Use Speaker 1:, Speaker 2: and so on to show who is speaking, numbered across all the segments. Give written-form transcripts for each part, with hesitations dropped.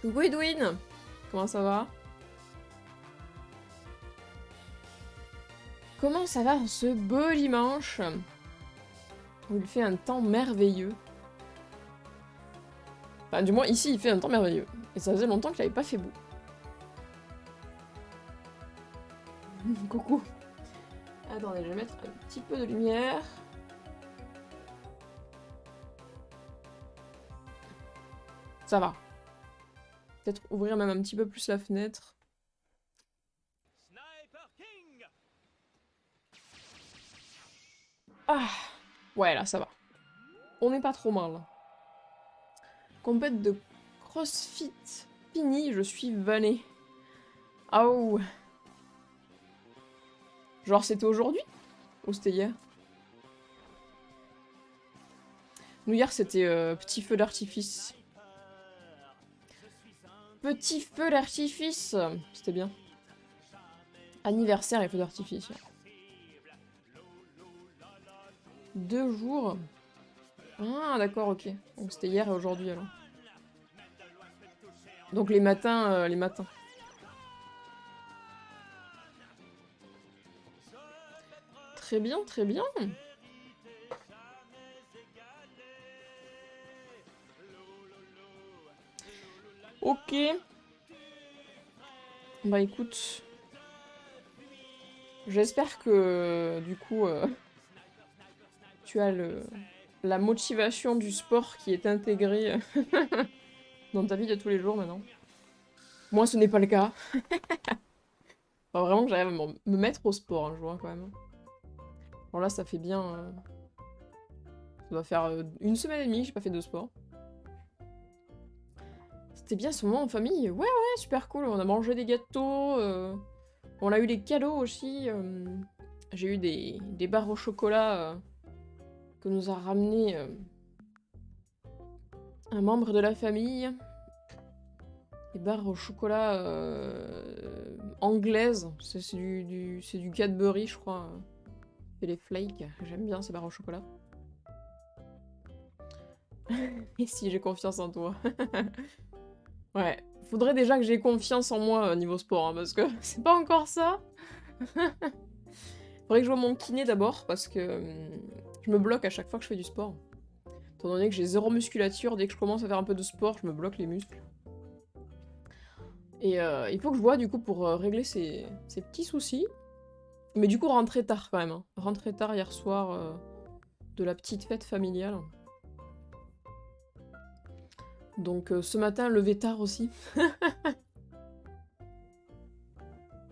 Speaker 1: Coucou Edwin, comment ça va? Comment ça va ce beau dimanche où il fait un temps merveilleux? Enfin, du moins ici il fait un temps merveilleux. Et ça faisait longtemps qu'il n'avait pas fait beau. Coucou. Attendez, je vais mettre un petit peu de lumière. Ça va. Peut-être ouvrir même un petit peu plus la fenêtre. Ah! Ouais, là, ça va. On n'est pas trop mal. Compète de CrossFit fini, je suis vannée. Ah oh! Genre c'était aujourd'hui? Ou c'était hier? Nous hier c'était petit feu d'artifice. Petit feu d'artifice! C'était bien. Anniversaire et feu d'artifice. 2 jours. Ah d'accord, ok. Donc c'était hier et aujourd'hui alors. Donc les matins, les matins. Très bien, très bien. Ok. Bah écoute. J'espère que du coup tu as la motivation du sport qui est intégrée dans ta vie de tous les jours maintenant. Moi ce n'est pas le cas. Faut vraiment que j'arrive à me mettre au sport un jour quand même. Bon là ça fait bien... ça doit faire 1 semaine et demie que j'ai pas fait de sport. C'était bien ce moment en famille. Ouais, ouais, super cool. On a mangé des gâteaux. On a eu des cadeaux aussi. J'ai eu des barres au chocolat que nous a ramené un membre de la famille. Des barres au chocolat anglaises. C'est du Cadbury, je crois. Et les flakes. J'aime bien ces barres au chocolat. Et si j'ai confiance en toi. Ouais, faudrait déjà que j'ai confiance en moi niveau sport, hein, parce que c'est pas encore ça. Faudrait que je vois mon kiné d'abord, parce que je me bloque à chaque fois que je fais du sport. Étant donné que j'ai zéro musculature, dès que je commence à faire un peu de sport, je me bloque les muscles. Et il faut que je vois du coup pour régler ces petits soucis. Mais du coup, rentrer tard quand même. Hein. Rentrer tard hier soir de la petite fête familiale. Donc ce matin, lever tard aussi.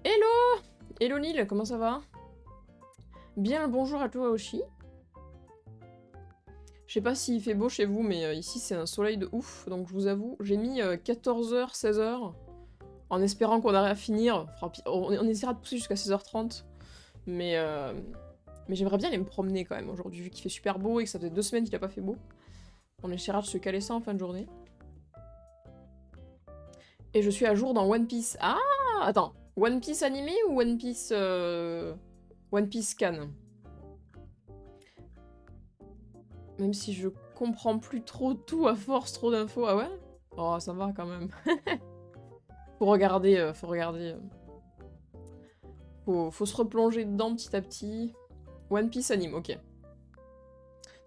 Speaker 1: Hello! Hello Nil, comment ça va? Bien le bonjour à toi aussi. Je sais pas s'il fait beau chez vous, mais ici c'est un soleil de ouf, donc je vous avoue, j'ai mis 14h, 16h, en espérant qu'on arrive à finir. On essaiera de pousser jusqu'à 16h30, mais j'aimerais bien aller me promener quand même aujourd'hui, vu qu'il fait super beau et que ça fait 2 semaines qu'il a pas fait beau. On essaiera de se caler ça en fin de journée. Et je suis à jour dans One Piece. Ah! Attends, One Piece animé ou One Piece... One Piece scan? Même si je comprends plus trop tout à force, trop d'infos. Ah ouais? Oh, ça va quand même. Faut regarder, faut regarder. Faut se replonger dedans petit à petit. One Piece anime, ok.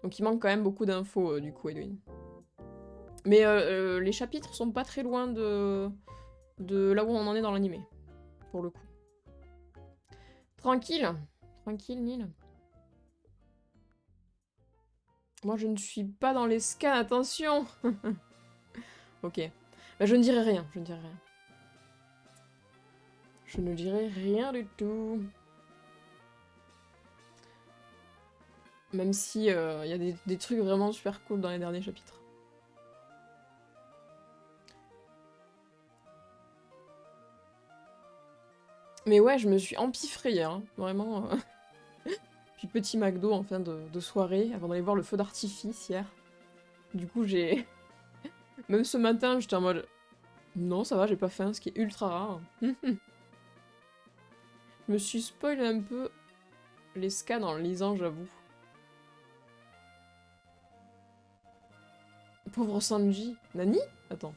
Speaker 1: Donc il manque quand même beaucoup d'infos du coup, Edwin. Mais les chapitres sont pas très loin de là où on en est dans l'animé, pour le coup. Tranquille. Tranquille, Nil. Moi, je ne suis pas dans les scans, attention. Ok. Bah, je ne dirai rien, je ne dirai rien. Je ne dirai rien du tout. Même si y a des trucs vraiment super cool dans les derniers chapitres. Mais ouais, je me suis empiffrée hier, hein, vraiment. Puis petit McDo en fin de soirée, avant d'aller voir le feu d'artifice hier. Du coup, j'ai... Même ce matin, j'étais en mode... Non, ça va, j'ai pas faim, ce qui est ultra rare. Je me suis spoil un peu les scans en lisant, j'avoue. Pauvre Sanji. Nani? Attends.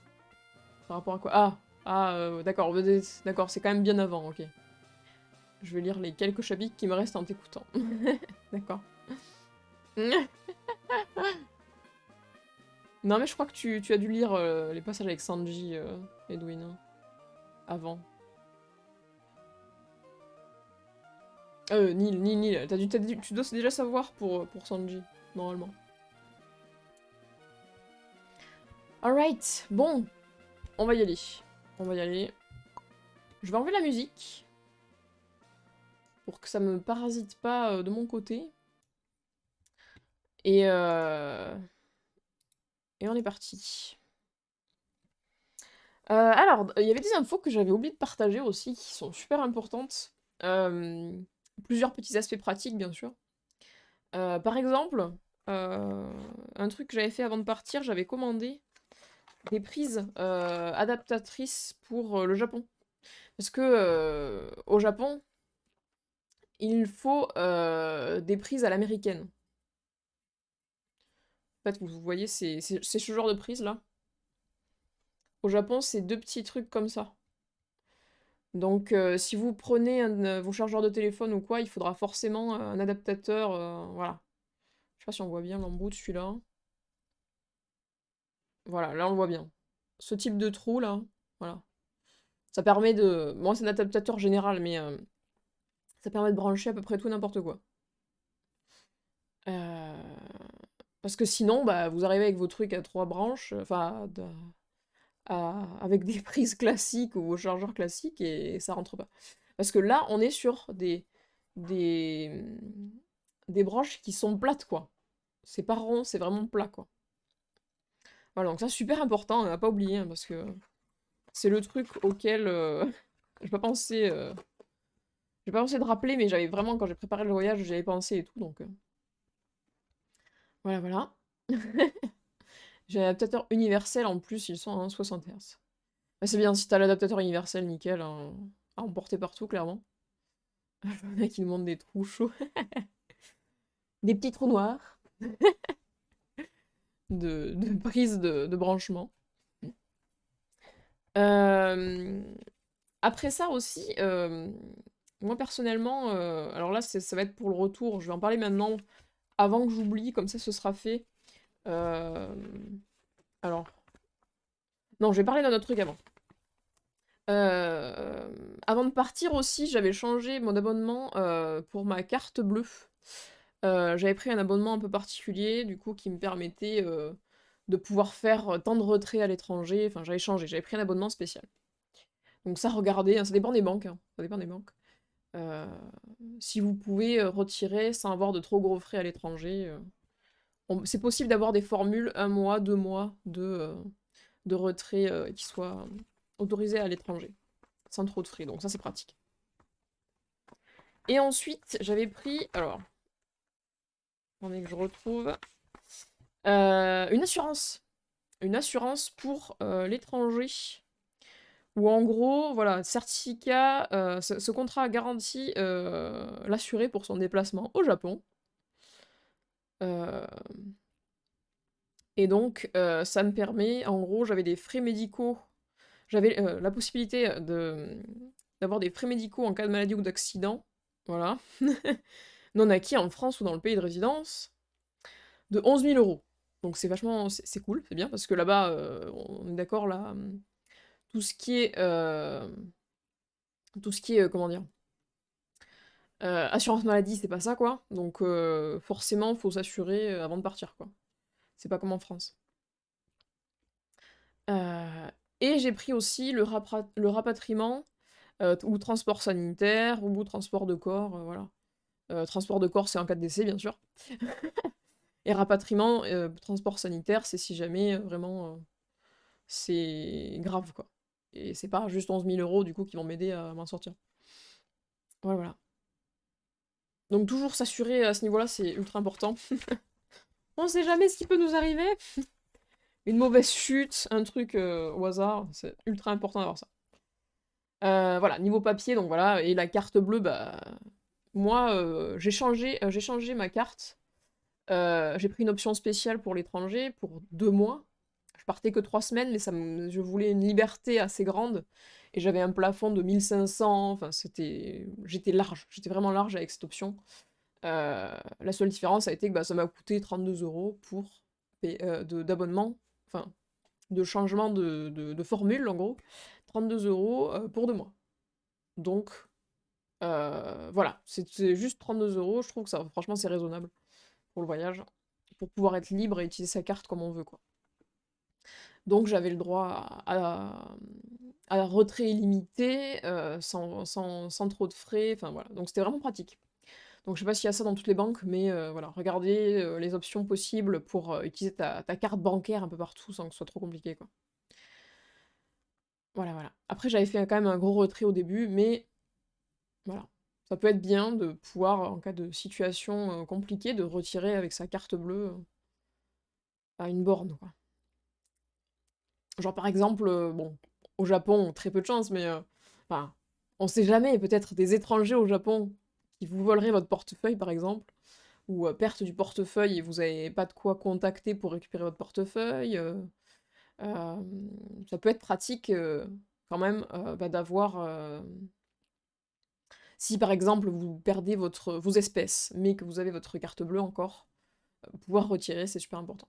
Speaker 1: Par rapport à quoi? D'accord, d'accord, c'est quand même bien avant, ok. Je vais lire les quelques chapitres qui me restent en t'écoutant. D'accord. Non, mais je crois que tu as dû lire les passages avec Sanji, Edwin, hein, avant. Nil. Tu dois déjà savoir pour Sanji, normalement. Alright, bon. On va y aller. On va y aller. Je vais enlever la musique. Pour que ça me parasite pas de mon côté. Et on est parti. Alors, il y avait des infos que j'avais oublié de partager aussi, qui sont super importantes. Plusieurs petits aspects pratiques, bien sûr. Par exemple, un truc que j'avais fait avant de partir, j'avais commandé des prises adaptatrices pour le Japon. Parce que au Japon, il faut des prises à l'américaine. En fait, vous voyez, c'est ce genre de prise là. Au Japon, c'est deux petits trucs comme ça. Donc, si vous prenez vos chargeurs de téléphone ou quoi, il faudra forcément un adaptateur, voilà. Je sais pas si on voit bien l'embout de celui-là. Voilà, là on le voit bien. Ce type de trou là, voilà. Ça permet de... Bon, c'est un adaptateur général, mais ça permet de brancher à peu près tout et n'importe quoi. Parce que sinon, bah, vous arrivez avec vos trucs à 3 branches, enfin, avec des prises classiques ou vos chargeurs classiques, et ça rentre pas. Parce que là, on est sur des, des branches qui sont plates, quoi. C'est pas rond, c'est vraiment plat, quoi. Voilà, donc ça, super important, on n'a pas oublié, hein, parce que c'est le truc auquel j'ai pas pensé... j'ai pas pensé de rappeler, mais j'avais vraiment, quand j'ai préparé le voyage, j'y avais pensé et tout, donc... Voilà, voilà. J'ai un adaptateur universel, en plus, ils sont en 60 Hz. Bah, c'est bien, si t'as l'adaptateur universel, nickel, hein, à emporter partout, clairement. Le mec, il demande des trous chauds. Des petits trous noirs. De prise de branchement. Euh, Après ça aussi, moi personnellement, alors là ça va être pour le retour, je vais en parler maintenant, avant que j'oublie, comme ça ce sera fait. Euh, Alors, non, je vais parler d'un autre truc avant. Avant de partir aussi, j'avais changé mon abonnement pour ma carte bleue. J'avais pris un abonnement un peu particulier, du coup, qui me permettait de pouvoir faire tant de retraits à l'étranger. Enfin, j'avais changé, j'avais pris un abonnement spécial. Donc ça, regardez, hein, ça dépend des banques. Hein, ça dépend des banques. Euh, Si vous pouvez retirer sans avoir de trop gros frais à l'étranger, c'est possible d'avoir des formules 1 mois, 2 mois de retrait qui soient autorisés à l'étranger, sans trop de frais. Donc ça, c'est pratique. Et ensuite, j'avais pris, alors, attendez que je retrouve, une assurance. Une assurance pour l'étranger. Où en gros, voilà, certificat, ce contrat garantit l'assuré pour son déplacement au Japon. Euh, et donc, ça me permet, en gros, j'avais des frais médicaux. J'avais la possibilité d'avoir des frais médicaux en cas de maladie ou d'accident. Voilà. Non acquis en France ou dans le pays de résidence. De 11 000 euros. Donc c'est vachement... C'est cool, c'est bien, parce que là-bas, on est d'accord, là... Tout ce qui est... tout ce qui est... comment dire assurance maladie, c'est pas ça, quoi. Donc, forcément, faut s'assurer avant de partir, quoi. C'est pas comme en France. Et j'ai pris aussi le rapatriement, ou transport sanitaire, ou transport de corps, voilà. Transport de corps, c'est en cas de décès, bien sûr. Et rapatriement, transport sanitaire, c'est si jamais, vraiment, c'est grave, quoi. Et c'est pas juste 11 000 euros, du coup, qui vont m'aider à m'en sortir. Voilà, voilà. Donc toujours s'assurer à ce niveau-là, c'est ultra important. On sait jamais ce qui peut nous arriver. Une mauvaise chute, un truc au hasard, c'est ultra important d'avoir ça. Voilà, niveau papier, donc voilà, et la carte bleue, bah... Moi, j'ai changé ma carte. J'ai pris une option spéciale pour l'étranger, pour 2 mois. Je partais que 3 semaines, mais je voulais une liberté assez grande. Et j'avais un plafond de 1500, enfin j'étais large, j'étais vraiment large avec cette option. La seule différence a été que bah, ça m'a coûté 32 euros d'abonnement, enfin de changement de formule en gros, 32 euros pour 2 mois. Donc voilà, c'est juste 32 euros, je trouve que ça, franchement c'est raisonnable pour le voyage, pour pouvoir être libre et utiliser sa carte comme on veut, quoi. Donc j'avais le droit à retrait illimité, sans trop de frais, enfin voilà, donc c'était vraiment pratique. Donc je sais pas s'il y a ça dans toutes les banques, mais voilà, regardez les options possibles pour utiliser ta carte bancaire un peu partout sans que ce soit trop compliqué, quoi. Voilà, voilà. Après j'avais fait quand même un gros retrait au début, mais voilà. Ça peut être bien de pouvoir, en cas de situation compliquée, de retirer avec sa carte bleue à une borne, quoi. Genre par exemple, bon, au Japon, très peu de chance, mais enfin, on sait jamais, peut-être des étrangers au Japon qui vous voleraient votre portefeuille, par exemple, ou perte du portefeuille et vous avez pas de quoi contacter pour récupérer votre portefeuille. Ça peut être pratique quand même bah, d'avoir. Si par exemple vous perdez vos espèces, mais que vous avez votre carte bleue encore, pouvoir retirer, c'est super important.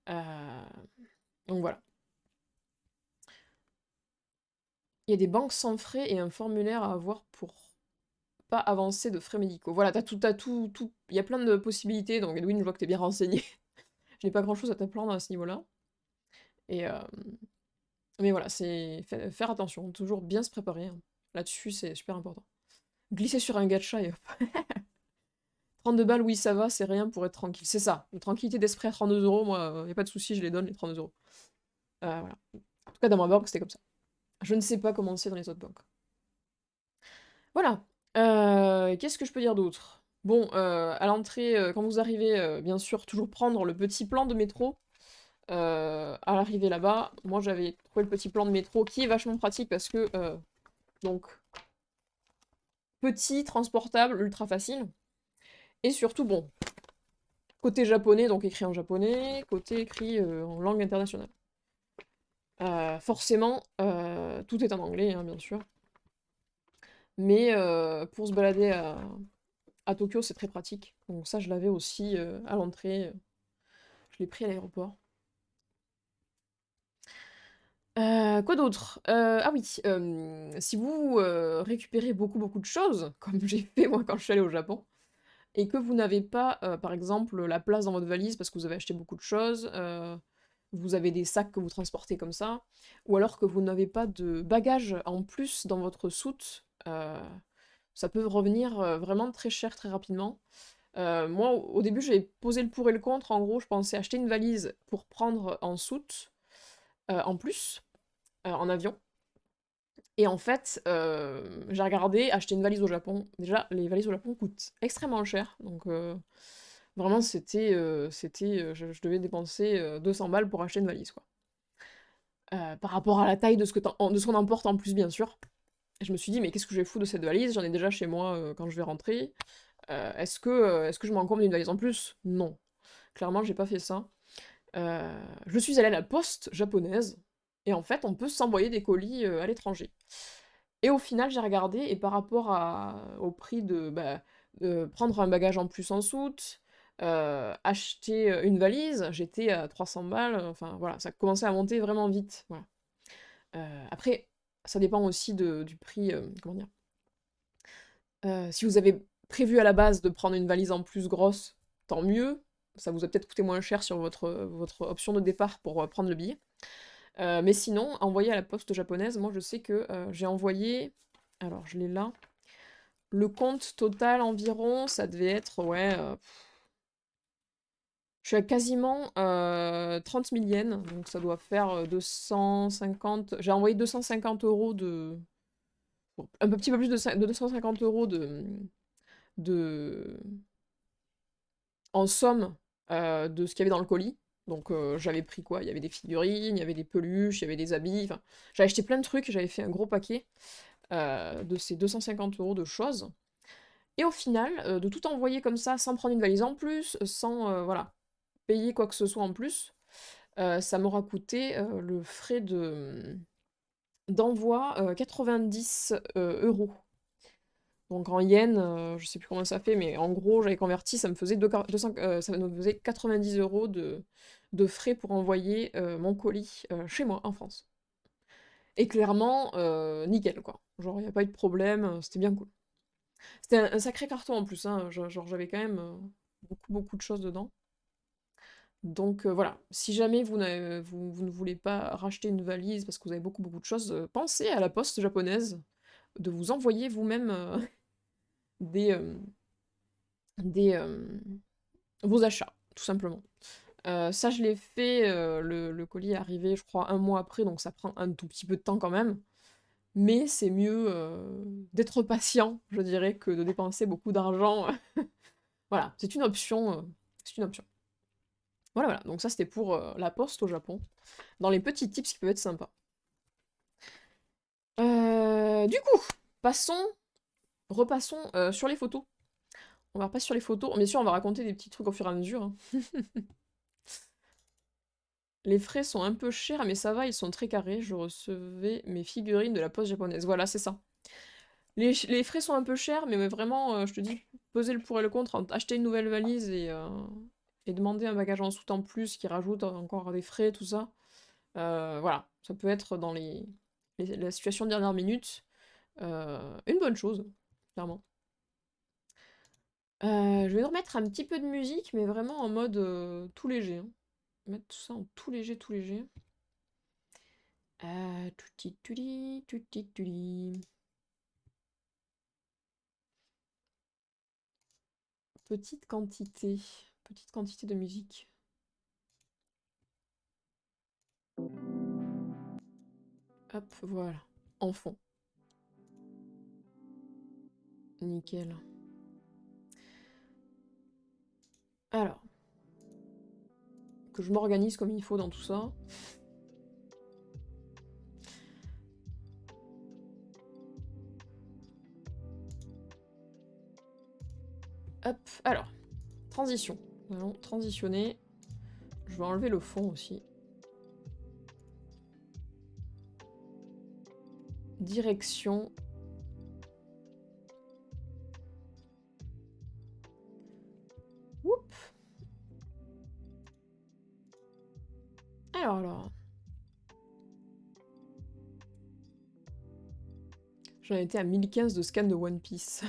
Speaker 1: Euh, donc voilà. Il y a des banques sans frais et un formulaire à avoir pour pas avancer de frais médicaux. Voilà, t'as tout. Il y a plein de possibilités, donc Edwin, je vois que t'es bien renseigné. Je n'ai pas grand-chose à t'apprendre à ce niveau-là. Et, mais voilà, c'est faire attention, toujours bien se préparer, hein. Là-dessus, c'est super important. Glisser sur un gacha et hop. 32 balles, oui, ça va, c'est rien pour être tranquille. C'est ça, une tranquillité d'esprit à 32 euros, moi, y a pas de souci, je les donne, les 32 euros. Voilà. En tout cas, dans ma banque, c'était comme ça. Je ne sais pas comment c'est dans les autres banques. Voilà. Qu'est-ce que je peux dire d'autre? Bon, à l'entrée, quand vous arrivez, bien sûr, toujours prendre le petit plan de métro. À l'arrivée là-bas, moi j'avais trouvé le petit plan de métro qui est vachement pratique parce que, donc, petit, transportable, ultra facile. Et surtout, bon, côté japonais, donc écrit en japonais, côté écrit en langue internationale. Forcément, tout est en anglais, hein, bien sûr. Mais pour se balader à Tokyo, c'est très pratique. Donc ça, je l'avais aussi à l'entrée. Je l'ai pris à l'aéroport. Quoi d'autre? Ah oui, si vous récupérez beaucoup de choses, comme j'ai fait moi quand je suis allée au Japon, et que vous n'avez pas, par exemple, la place dans votre valise parce que vous avez acheté beaucoup de choses, vous avez des sacs que vous transportez comme ça, ou alors que vous n'avez pas de bagages en plus dans votre soute, ça peut revenir vraiment très cher très rapidement. Moi, au début, j'ai posé le pour et le contre. En gros, je pensais acheter une valise pour prendre en soute, en plus, en avion. Et en fait, j'ai regardé, acheter une valise au Japon. Déjà, les valises au Japon coûtent extrêmement cher. Donc, vraiment, je devais dépenser 200 balles pour acheter une valise, quoi. Par rapport à la taille de ce qu'on emporte en plus, bien sûr. Et je me suis dit, mais qu'est-ce que je vais foutre de cette valise? J'en ai déjà chez moi quand je vais rentrer. Est-ce que je m'encombre d'une valise en plus? Non. Clairement, j'ai pas fait ça. Je suis allée à la poste japonaise. Et en fait, on peut s'envoyer des colis à l'étranger. Et au final, j'ai regardé, et par rapport au prix de prendre un bagage en plus en soute, acheter une valise, j'étais à 300 balles, enfin voilà, ça commençait à monter vraiment vite. Voilà. Après, ça dépend aussi du prix, comment dire. Si vous avez prévu à la base de prendre une valise en plus grosse, tant mieux. Ça vous a peut-être coûté moins cher sur votre option de départ pour prendre le billet. Mais sinon, envoyer à la poste japonaise, moi je sais que j'ai envoyé, alors je l'ai là, le compte total environ, ça devait être, ouais, je suis à quasiment 30 000 yens, donc ça doit faire 250, j'ai envoyé 250 euros bon, un petit peu plus de 250 euros de, en somme de ce qu'il y avait dans le colis. Donc j'avais pris quoi? Il y avait des figurines, il y avait des peluches, il y avait des habits, enfin, j'avais acheté plein de trucs, j'avais fait un gros paquet de ces 250 euros de choses. Et au final, de tout envoyer comme ça, sans prendre une valise en plus, sans voilà, payer quoi que ce soit en plus, ça m'aura coûté le frais d'envoi 90 euros. Donc en yens, je sais plus comment ça fait, mais en gros, j'avais converti, ça me faisait, 200, ça me faisait 90 euros de frais pour envoyer mon colis chez moi, en France. Et clairement, nickel, quoi. Genre, il n'y a pas eu de problème, c'était bien cool. C'était un sacré carton en plus, hein, genre j'avais quand même beaucoup de choses dedans. Donc voilà, si jamais vous ne voulez pas racheter une valise parce que vous avez beaucoup de choses, pensez à la poste japonaise de vous envoyer vous-même des, des, vos achats, tout simplement. Ça, je l'ai fait, le colis est arrivé, je crois, un mois après, donc ça prend un tout petit peu de temps quand même. Mais c'est mieux d'être patient, je dirais, que de dépenser beaucoup d'argent. Voilà, c'est une option. C'est une option. Voilà. Donc ça, c'était pour la poste au Japon. Dans les petits tips qui peuvent être sympas. Du coup, repassons sur les photos. On va repasser sur les photos. Bien sûr, on va raconter des petits trucs au fur et à mesure, hein. Les frais sont un peu chers, mais ça va, ils sont très carrés. Je recevais mes figurines de la poste japonaise. Voilà, c'est ça. Les frais sont un peu chers, mais vraiment, je te dis, peser le pour et le contre, entre acheter une nouvelle valise et demander un bagage en soute en plus qui rajoute encore des frais, tout ça. Voilà, ça peut être dans la situation de dernière minute une bonne chose, clairement. Je vais nous remettre un petit peu de musique, mais vraiment en mode tout léger, hein. Mettre tout ça en tout léger, tout léger. Tutti tutti, tutti tutti. Petite quantité de musique. Hop, voilà, en fond. Nickel. Alors, que je m'organise comme il faut dans tout ça. Hop, alors, transition. Nous allons transitionner. Je vais enlever le fond aussi. Direction. Oup. Alors. J'en étais à 1015 de scan de One Piece.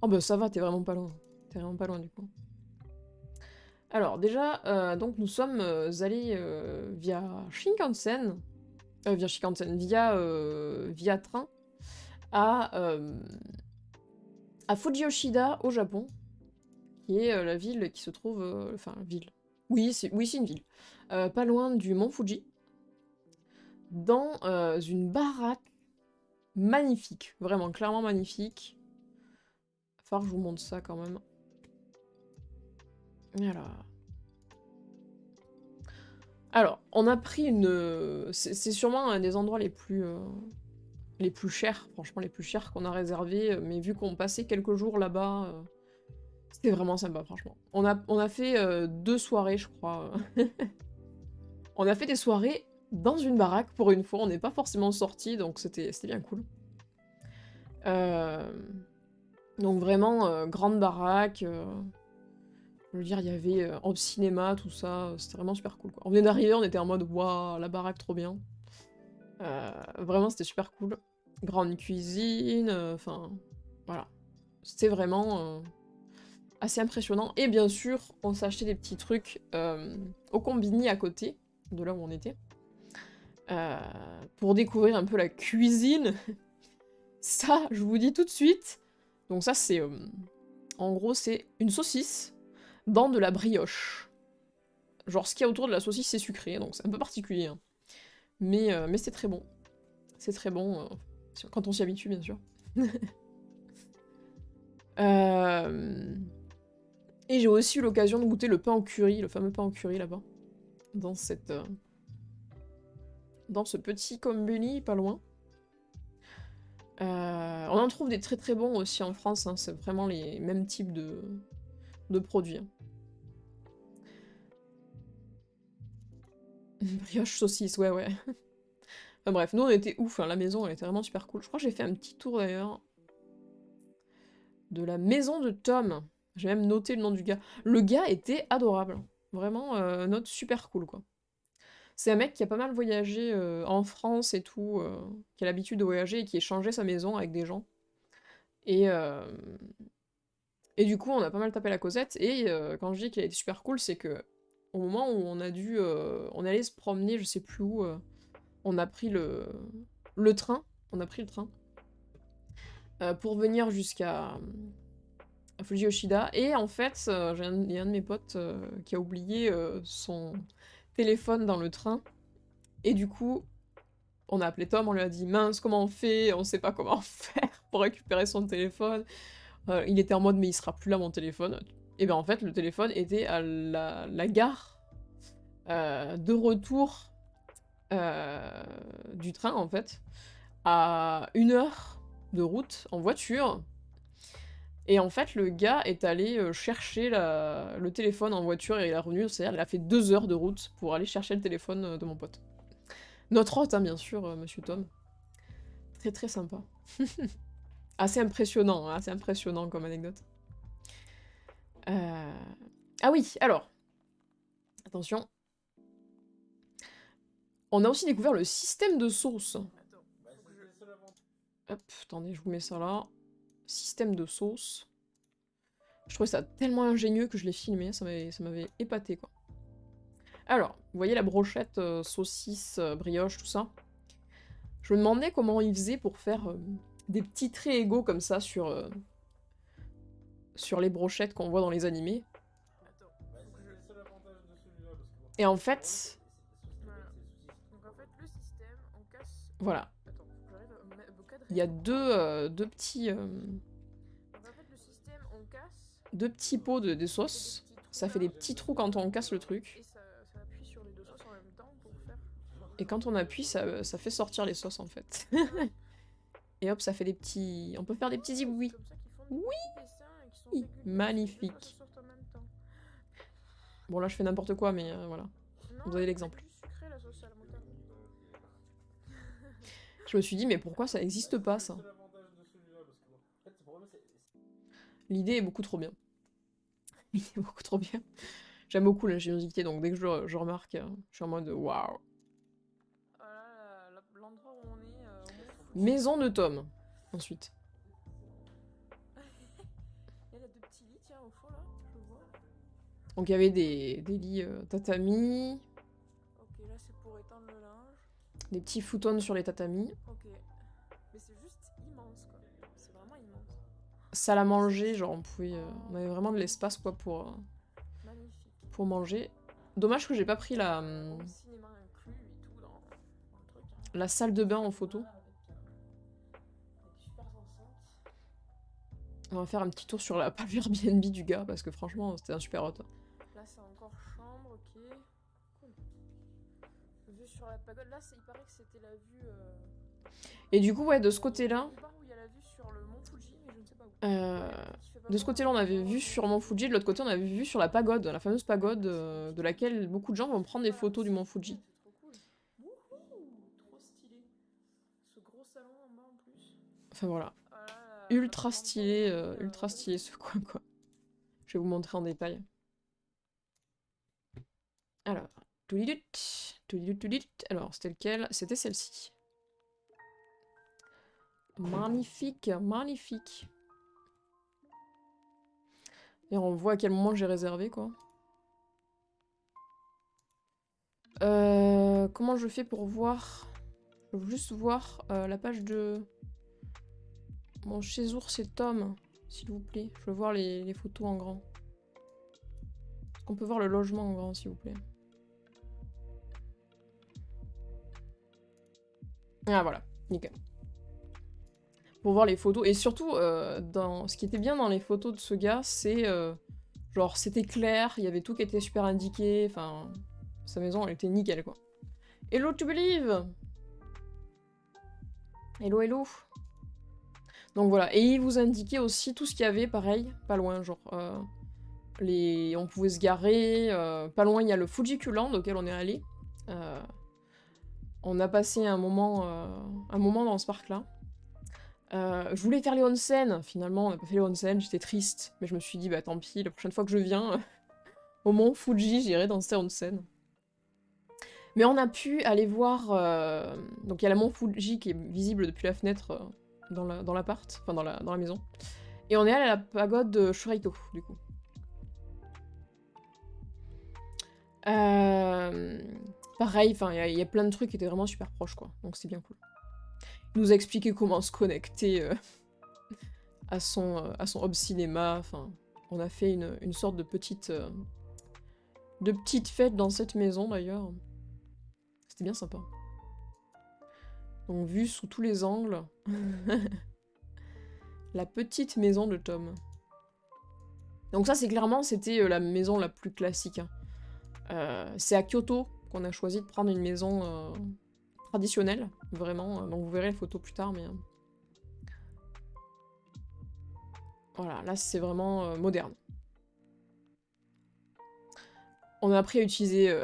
Speaker 1: Oh bah ça va, t'es vraiment pas loin. T'es vraiment pas loin du coup. Alors déjà, donc nous sommes allés via Shinkansen, via train à Fujiyoshida au Japon, qui est la ville qui se trouve, enfin ville. Oui, c'est une ville. Pas loin du mont Fuji, dans une baraque magnifique, vraiment clairement magnifique. Va falloir que je vous montre ça quand même. Alors, on a pris une... C'est sûrement un des endroits les plus chers, franchement les plus chers qu'on a réservés, mais vu qu'on passait quelques jours là-bas, c'était vraiment sympa, franchement. On a fait 2 soirées, je crois. On a fait des soirées dans une baraque, pour une fois, on n'est pas forcément sortis, donc c'était bien cool. Donc vraiment, grande baraque, je veux dire, il y avait en cinéma, tout ça, c'était vraiment super cool, quoi. On venait d'arriver, on était en mode « Waouh, la baraque, trop bien ». Vraiment, c'était super cool. Grande cuisine, enfin, voilà. C'était vraiment assez impressionnant. Et bien sûr, on s'est acheté des petits trucs au Combini à côté, de là où on était, pour découvrir un peu la cuisine. Ça, je vous dis tout de suite. Donc ça, c'est... en gros, c'est une saucisse dans de la brioche. Genre, ce qu'il y a autour de la saucisse, c'est sucré, donc c'est un peu particulier, hein. Mais c'est très bon. C'est très bon, quand on s'y habitue, bien sûr. Et j'ai aussi eu l'occasion de goûter le pain au curry, le fameux pain au curry là-bas. Dans ce petit combini, pas loin. On en trouve des très bons aussi en France, hein, c'est vraiment les mêmes types de produits, hein. Brioche saucisse, ouais, ouais. Enfin bref, nous on était ouf, hein, la maison elle était vraiment super cool. Je crois que j'ai fait un petit tour d'ailleurs de la maison de Tom. J'ai même noté le nom du gars. Le gars était adorable. Vraiment, note super cool quoi. C'est un mec qui a pas mal voyagé en France et tout, qui a l'habitude de voyager et qui échangeait sa maison avec des gens. Et, et du coup, on a pas mal tapé la causette. Et quand je dis qu'il a été super cool, c'est que au moment où on a dû, on allait se promener, je sais plus où, on a pris le train. On a pris le train pour venir jusqu'à Fuji Yoshida. Et en fait, il y a un de mes potes qui a oublié son téléphone dans le train. Et du coup, on a appelé Tom, on lui a dit mince, comment on fait? On sait pas comment faire pour récupérer son téléphone. Il était en mode mais il sera plus là mon téléphone. Et bien en fait, le téléphone était à la gare de retour du train en fait, à 1 heure de route en voiture. Et en fait, le gars est allé chercher le téléphone en voiture et il est revenu, c'est-à-dire il a fait 2 heures de route pour aller chercher le téléphone de mon pote. Notre hôte, hein, bien sûr, monsieur Tom. Très très sympa. Assez impressionnant, hein, assez impressionnant comme anecdote. Ah oui, alors. Attention. On a aussi découvert le système de sauce. Hop, attendez, je vous mets ça là. Système de sauce. Je trouvais ça tellement ingénieux que je l'ai filmé, ça m'avait épaté, quoi. Alors, vous voyez la brochette, saucisse, brioche, tout ça. Je me demandais comment ils faisaient pour faire des petits traits égaux comme ça sur les brochettes qu'on voit dans les animés. Et en fait... Voilà. Il y a deux petits pots de sauce. Ça fait des petits trous quand on casse le truc. Et quand on appuie, ça fait sortir les sauces en fait. Et hop, ça fait des petits... On peut faire des petits zibouis. Oui, magnifique. Bon là je fais n'importe quoi, mais voilà. Vous avez l'exemple. Je me suis dit, mais pourquoi ça n'existe pas, ça? L'idée est beaucoup trop bien. L'idée est beaucoup trop bien. J'aime beaucoup l'ingéniosité, donc dès que je remarque, je suis en mode waouh. Maison de Tom, ensuite. Donc il y avait des lits tatami. Ok, là c'est pour étendre le linge. Des petits futons sur les tatamis. Ok. Mais c'est juste immense quoi. C'est vraiment immense. Salle à manger, genre on avait vraiment de l'espace quoi pour manger. Dommage que j'ai pas pris la salle de bain en photo. On va faire un petit tour sur la page Airbnb du gars parce que franchement c'était un super hôte. Là c'est encore chambre, ok. Cool. Vue sur la pagode, là il paraît que c'était la vue... Et du coup ouais, de ce côté-là... de ce côté-là on avait vu sur Mont Fuji, de l'autre côté on avait vu sur la pagode, la fameuse pagode de laquelle beaucoup de gens vont prendre des photos du Mont Fuji. Enfin voilà. Ultra stylé ce coin quoi. Je vais vous montrer en détail. Alors, alors c'était lequel? C'était celle-ci. Magnifique, magnifique. Et on voit à quel moment j'ai réservé quoi. Comment je fais pour voir? Je veux juste voir la page de... Mon chez ours et Tom, s'il vous plaît. Je veux voir les photos en grand. Est-ce qu'on peut voir le logement en grand, s'il vous plaît? Ah voilà, nickel. Pour voir les photos. Et surtout, ce qui était bien dans les photos de ce gars, c'est... genre, c'était clair, il y avait tout qui était super indiqué. Enfin, sa maison, elle était nickel, quoi. Hello, to believe! Hello, hello! Donc voilà, et il vous indiquait aussi tout ce qu'il y avait, pareil, pas loin, genre... on pouvait se garer, pas loin il y a le Fujiku Land auquel on est allé. On a passé un moment dans ce parc-là. Je voulais faire les onsen, finalement on n'a pas fait les onsen, j'étais triste, mais je me suis dit bah tant pis, la prochaine fois que je viens au mont Fuji, j'irai dans ces onsen. Mais on a pu aller voir, donc il y a la mont Fuji qui est visible depuis la fenêtre dans l'appart, enfin dans la maison. Et on est allé à la pagode de Shuraito, du coup. Pareil, enfin il y a plein de trucs qui étaient vraiment super proches quoi, donc c'est bien cool. Il nous a expliqué comment se connecter à son hub cinéma, enfin on a fait une sorte de petite fête dans cette maison d'ailleurs. C'était bien sympa. Donc vue sous tous les angles. La petite maison de Tom. Donc ça c'est clairement, c'était la maison la plus classique. Hein. C'est à Kyoto qu'on a choisi de prendre une maison traditionnelle, vraiment. Donc vous verrez les photos plus tard, mais... Voilà, là c'est vraiment moderne. On a appris à utiliser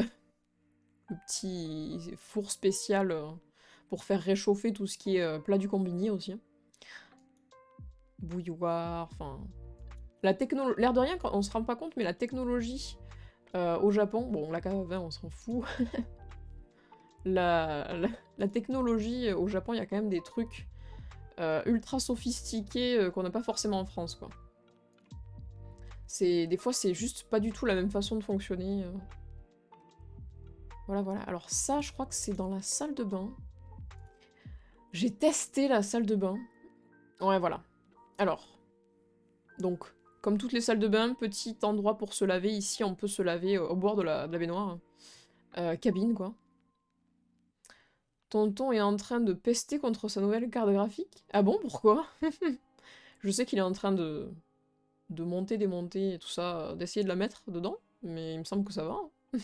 Speaker 1: le petit four spécial pour faire réchauffer tout ce qui est plat du combini aussi. Bouilloire, enfin... L'air de rien, on se rend pas compte, mais la technologie au Japon, bon, la cave à vin, on s'en fout. la technologie au Japon, il y a quand même des trucs ultra sophistiqués qu'on n'a pas forcément en France, quoi. Des fois, c'est juste pas du tout la même façon de fonctionner. Voilà, voilà. Alors ça, je crois que c'est dans la salle de bain. J'ai testé la salle de bain. Ouais, voilà. Alors, donc, comme toutes les salles de bain, petit endroit pour se laver. Ici, on peut se laver au bord de la baignoire. Cabine, quoi. Tonton est en train de pester contre sa nouvelle carte graphique. Ah bon, pourquoi? Je sais qu'il est en train de monter, démonter et tout ça, d'essayer de la mettre dedans, mais il me semble que ça va. Hein.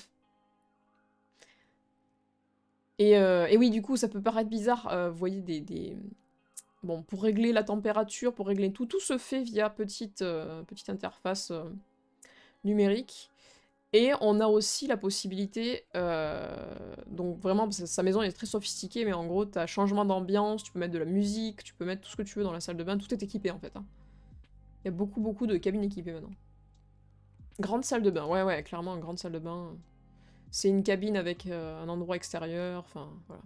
Speaker 1: Et oui, du coup, ça peut paraître bizarre, vous voyez, Bon, pour régler la température, pour régler tout, tout se fait via petite interface numérique. Et on a aussi la possibilité, donc vraiment, sa maison est très sophistiquée, mais en gros, t'as changement d'ambiance, tu peux mettre de la musique, tu peux mettre tout ce que tu veux dans la salle de bain, tout est équipé en fait. Hein. Il y a beaucoup, beaucoup de cabines équipées maintenant. Grande salle de bain, ouais, ouais, clairement, une grande salle de bain. C'est une cabine avec un endroit extérieur, enfin, voilà.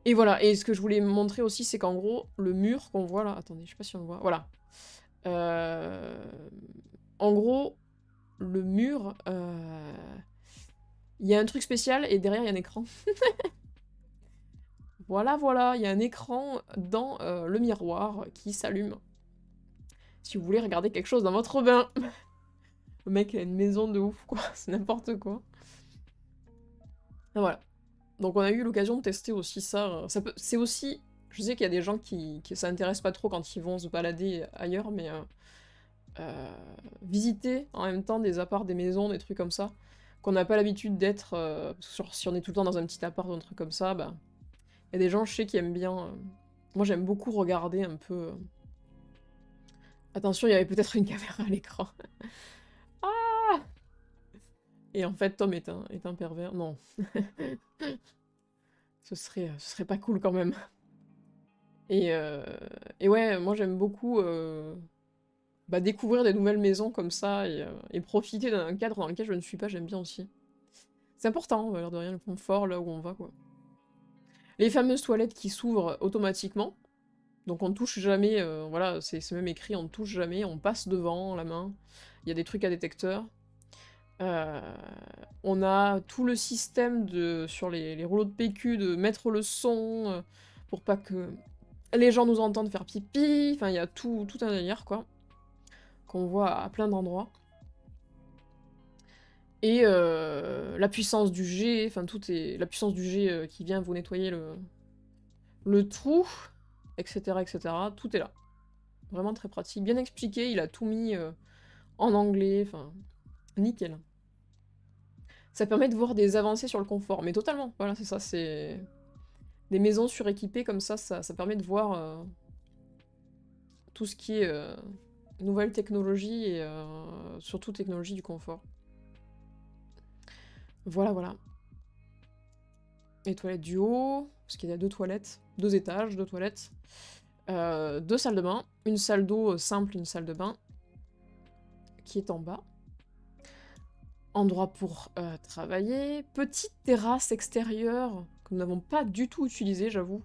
Speaker 1: Et voilà, et ce que je voulais montrer aussi, c'est qu'en gros, le mur qu'on voit là... Attendez, je sais pas si on le voit. Voilà. En gros, le mur... Il y a un truc spécial, et derrière, il y a un écran. Voilà, voilà, il y a un écran dans le miroir qui s'allume. Si vous voulez regarder quelque chose dans votre bain. Le mec a une maison de ouf, quoi. C'est n'importe quoi. Et voilà. Donc on a eu l'occasion de tester aussi ça. C'est aussi... Je sais qu'il y a des gens qui s'intéressent pas trop quand ils vont se balader ailleurs, mais visiter en même temps des apparts, des maisons, des trucs comme ça, qu'on n'a pas l'habitude d'être... si on est tout le temps dans un petit appart ou un truc comme ça, bah... Il y a des gens, je sais, qui aiment bien... Moi j'aime beaucoup regarder un peu... Attention, il y avait peut-être une caméra à l'écran. Ah! Et en fait, Tom est un pervers. Non. Ce serait pas cool quand même. Et ouais, moi j'aime beaucoup découvrir des nouvelles maisons comme ça et profiter d'un cadre dans lequel je ne suis pas, j'aime bien aussi. C'est important, l'air de rien, le confort là où on va, quoi. Les fameuses toilettes qui s'ouvrent automatiquement, donc on ne touche jamais, voilà, c'est même écrit, on ne touche jamais, on passe devant la main, il y a des trucs à détecteur. On a tout le système sur les rouleaux de PQ de mettre le son pour pas que les gens nous entendent faire pipi, enfin il y a tout un délire quoi, qu'on voit à plein d'endroits. Et la puissance du jet, enfin tout est... La puissance du jet qui vient vous nettoyer le trou, etc., etc., tout est là. Vraiment très pratique, bien expliqué, il a tout mis en anglais, enfin, nickel. Ça permet de voir des avancées sur le confort, mais totalement, voilà, c'est ça, c'est... Des maisons suréquipées comme ça permet de voir tout ce qui est nouvelle technologie et surtout technologie du confort. Voilà, voilà. Les toilettes du haut, parce qu'il y a 2 toilettes, 2 étages, 2 toilettes. 2 salles de bain, une salle d'eau simple, une salle de bain, qui est en bas. Endroit pour travailler. Petite terrasse extérieure, que nous n'avons pas du tout utilisée, j'avoue.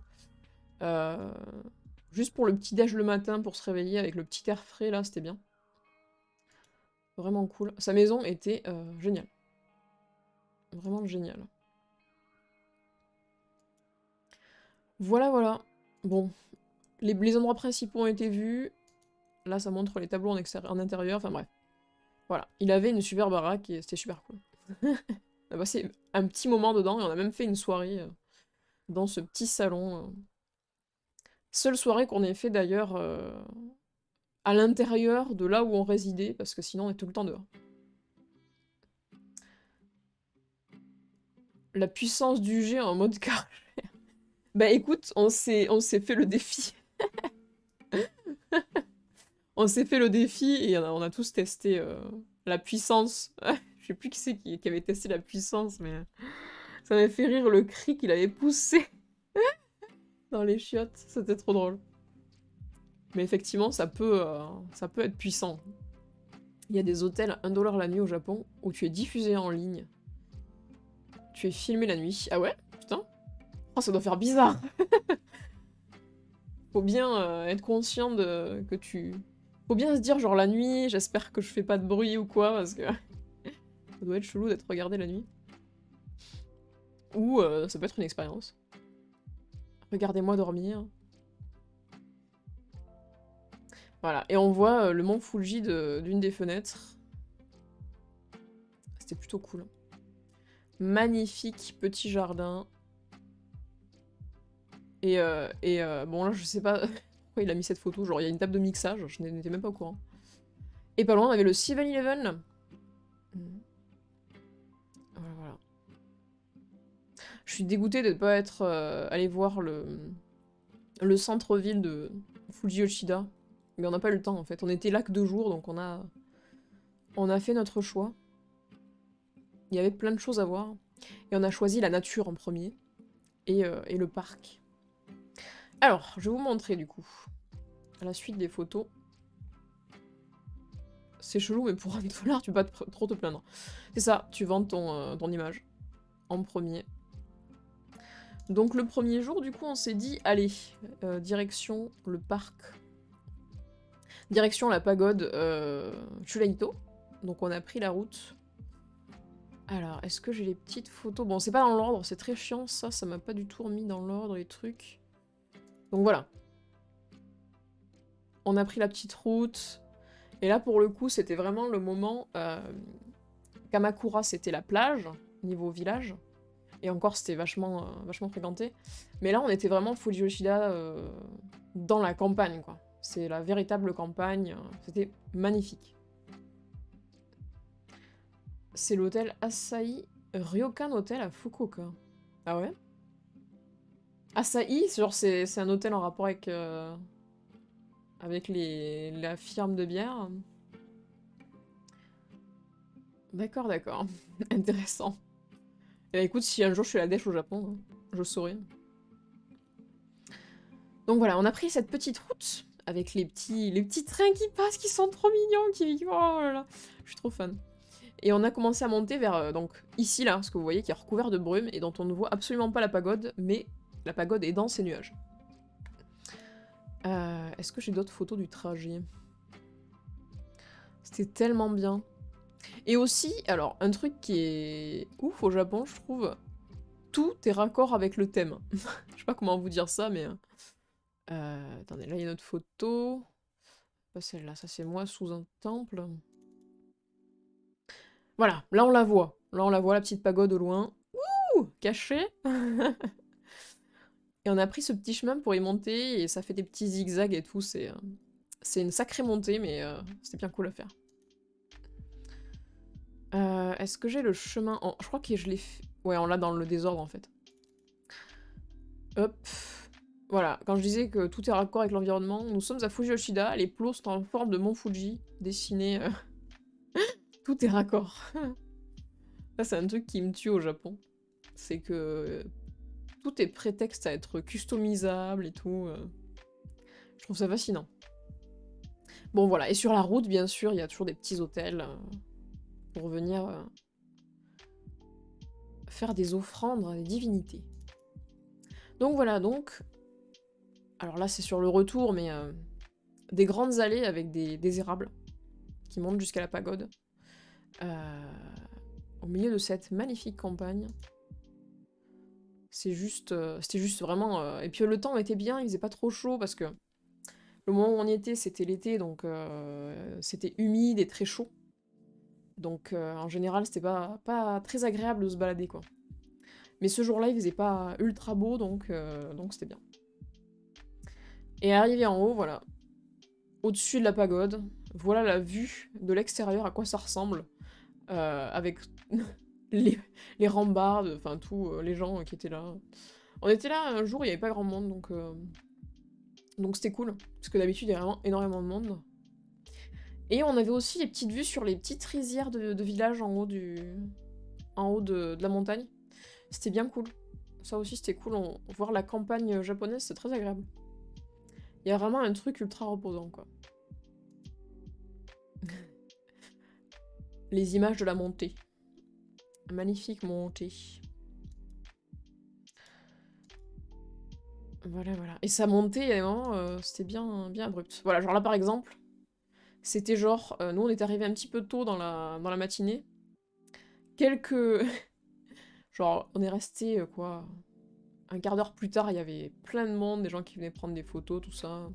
Speaker 1: Juste pour le petit déj le matin, pour se réveiller avec le petit air frais, là, c'était bien. Vraiment cool. Sa maison était géniale. Vraiment géniale. Voilà, voilà. Bon. Les endroits principaux ont été vus. Là, ça montre les tableaux en intérieur. Enfin, bref. Voilà. Il avait une super baraque et c'était super cool. On a passé un petit moment dedans et on a même fait une soirée dans ce petit salon. Seule soirée qu'on ait fait d'ailleurs à l'intérieur de là où on résidait, parce que sinon on est tout le temps dehors. La puissance du jet en mode carré. Bah écoute, on s'est fait le défi. On s'est fait le défi et on a tous testé la puissance. Je sais plus qui c'est qui avait testé la puissance, mais ça m'avait fait rire le cri qu'il avait poussé dans les chiottes. C'était trop drôle. Mais effectivement, ça peut être puissant. Il y a des hôtels 1 $ la nuit au Japon où tu es diffusé en ligne. Tu es filmé la nuit. Ah ouais? Putain. Oh, ça doit faire bizarre. Faut bien être conscient de que tu... Faut bien se dire, genre, la nuit, j'espère que je fais pas de bruit ou quoi, parce que... ça doit être chelou d'être regardé la nuit. Ou ça peut être une expérience. Regardez-moi dormir. Voilà, et on voit le mont Fuji d'une des fenêtres. C'était plutôt cool. Magnifique petit jardin. Et bon là je sais pas pourquoi il a mis cette photo, genre il y a une table de mixage, je n'étais même pas au courant. Et pas loin on avait le 7-Eleven. Voilà, voilà. Je suis dégoûtée de ne pas être allé voir le centre-ville de Fuji Yoshida. Mais on n'a pas eu le temps en fait. On était là que 2 jours donc on a fait notre choix. Il y avait plein de choses à voir. Et on a choisi la nature en premier. Et le parc. Alors, je vais vous montrer du coup. À la suite des photos. C'est chelou, mais pour 1 $, tu peux pas trop te plaindre. C'est ça, tu vends ton image. En premier. Donc le premier jour, du coup, on s'est dit, allez, direction le parc. Direction la pagode Chulaito. Donc on a pris la route. Alors, est-ce que j'ai les petites photos? Bon, c'est pas dans l'ordre, c'est très chiant, ça m'a pas du tout remis dans l'ordre, les trucs. Donc voilà. On a pris la petite route. Et là, pour le coup, c'était vraiment le moment... Kamakura, c'était la plage, niveau village. Et encore, c'était vachement fréquenté. Mais là, on était vraiment Fuji Yoshida dans la campagne, quoi. C'est la véritable campagne. C'était magnifique. C'est l'hôtel Asahi Ryokan Hotel à Fukuoka. Ah ouais? Asahi, genre c'est un hôtel en rapport avec la firme de bière. D'accord, d'accord. Intéressant. Et bah, écoute, si un jour je fais la dèche au Japon, je saurai. Donc voilà, on a pris cette petite route avec les petits trains qui passent, qui sont trop mignons, oh là là, je suis trop fan. Et on a commencé à monter vers, donc, ici, là, ce que vous voyez, qui est recouvert de brume, et dont on ne voit absolument pas la pagode, mais la pagode est dans ces nuages. Est-ce que j'ai d'autres photos du trajet? C'était tellement bien. Et aussi, alors, un truc qui est ouf au Japon, je trouve, tout est raccord avec le thème. Je sais pas comment vous dire ça, mais... attendez, là, il y a notre photo. Pas celle-là, ça c'est moi sous un temple. Voilà, là on la voit. Là on la voit, la petite pagode au loin. Ouh, cachée. Et on a pris ce petit chemin pour y monter, et ça fait des petits zigzags et tout. C'est une sacrée montée, mais c'était bien cool à faire. Est-ce que j'ai le chemin en... Je crois que je l'ai fait... Ouais, on l'a dans le désordre, en fait. Hop. Voilà, quand je disais que tout est raccord avec l'environnement, nous sommes à Fuji Yoshida, les plots sont en forme de mont Fuji, dessinés... Tout est raccord. Ça, c'est un truc qui me tue au Japon. C'est que tout est prétexte à être customisable et tout. Je trouve ça fascinant. Bon voilà, et sur la route, bien sûr, il y a toujours des petits hôtels pour venir faire des offrandes à des divinités. Donc voilà, donc... Alors là, c'est sur le retour, mais des grandes allées avec des érables qui montent jusqu'à la pagode. Au milieu de cette magnifique campagne. C'était juste vraiment... Et puis le temps était bien, il faisait pas trop chaud, parce que le moment où on y était, c'était l'été, donc c'était humide et très chaud. Donc en général, c'était pas très agréable de se balader, quoi. Mais ce jour-là, il faisait pas ultra beau, donc c'était bien. Et arrivé en haut, voilà, au-dessus de la pagode, voilà la vue de l'extérieur, à quoi ça ressemble, avec les rambardes, enfin tous les gens qui étaient là. On était là un jour, il n'y avait pas grand monde, donc c'était cool, parce que d'habitude il y a vraiment énormément de monde. Et on avait aussi les petites vues sur les petites rizières de village en haut de la montagne. C'était bien cool. Ça aussi c'était cool, voir la campagne japonaise, c'est très agréable. Il y a vraiment un truc ultra reposant, quoi. Les images de la montée. Magnifique montée. Voilà, voilà. Et sa montée, il y a des moments, c'était bien, bien abrupt. Voilà, genre là, par exemple, c'était genre... nous, on est arrivé un petit peu tôt dans la matinée. Quelques... genre, on est resté, quoi... Un quart d'heure plus tard, il y avait plein de monde, des gens qui venaient prendre des photos, tout ça.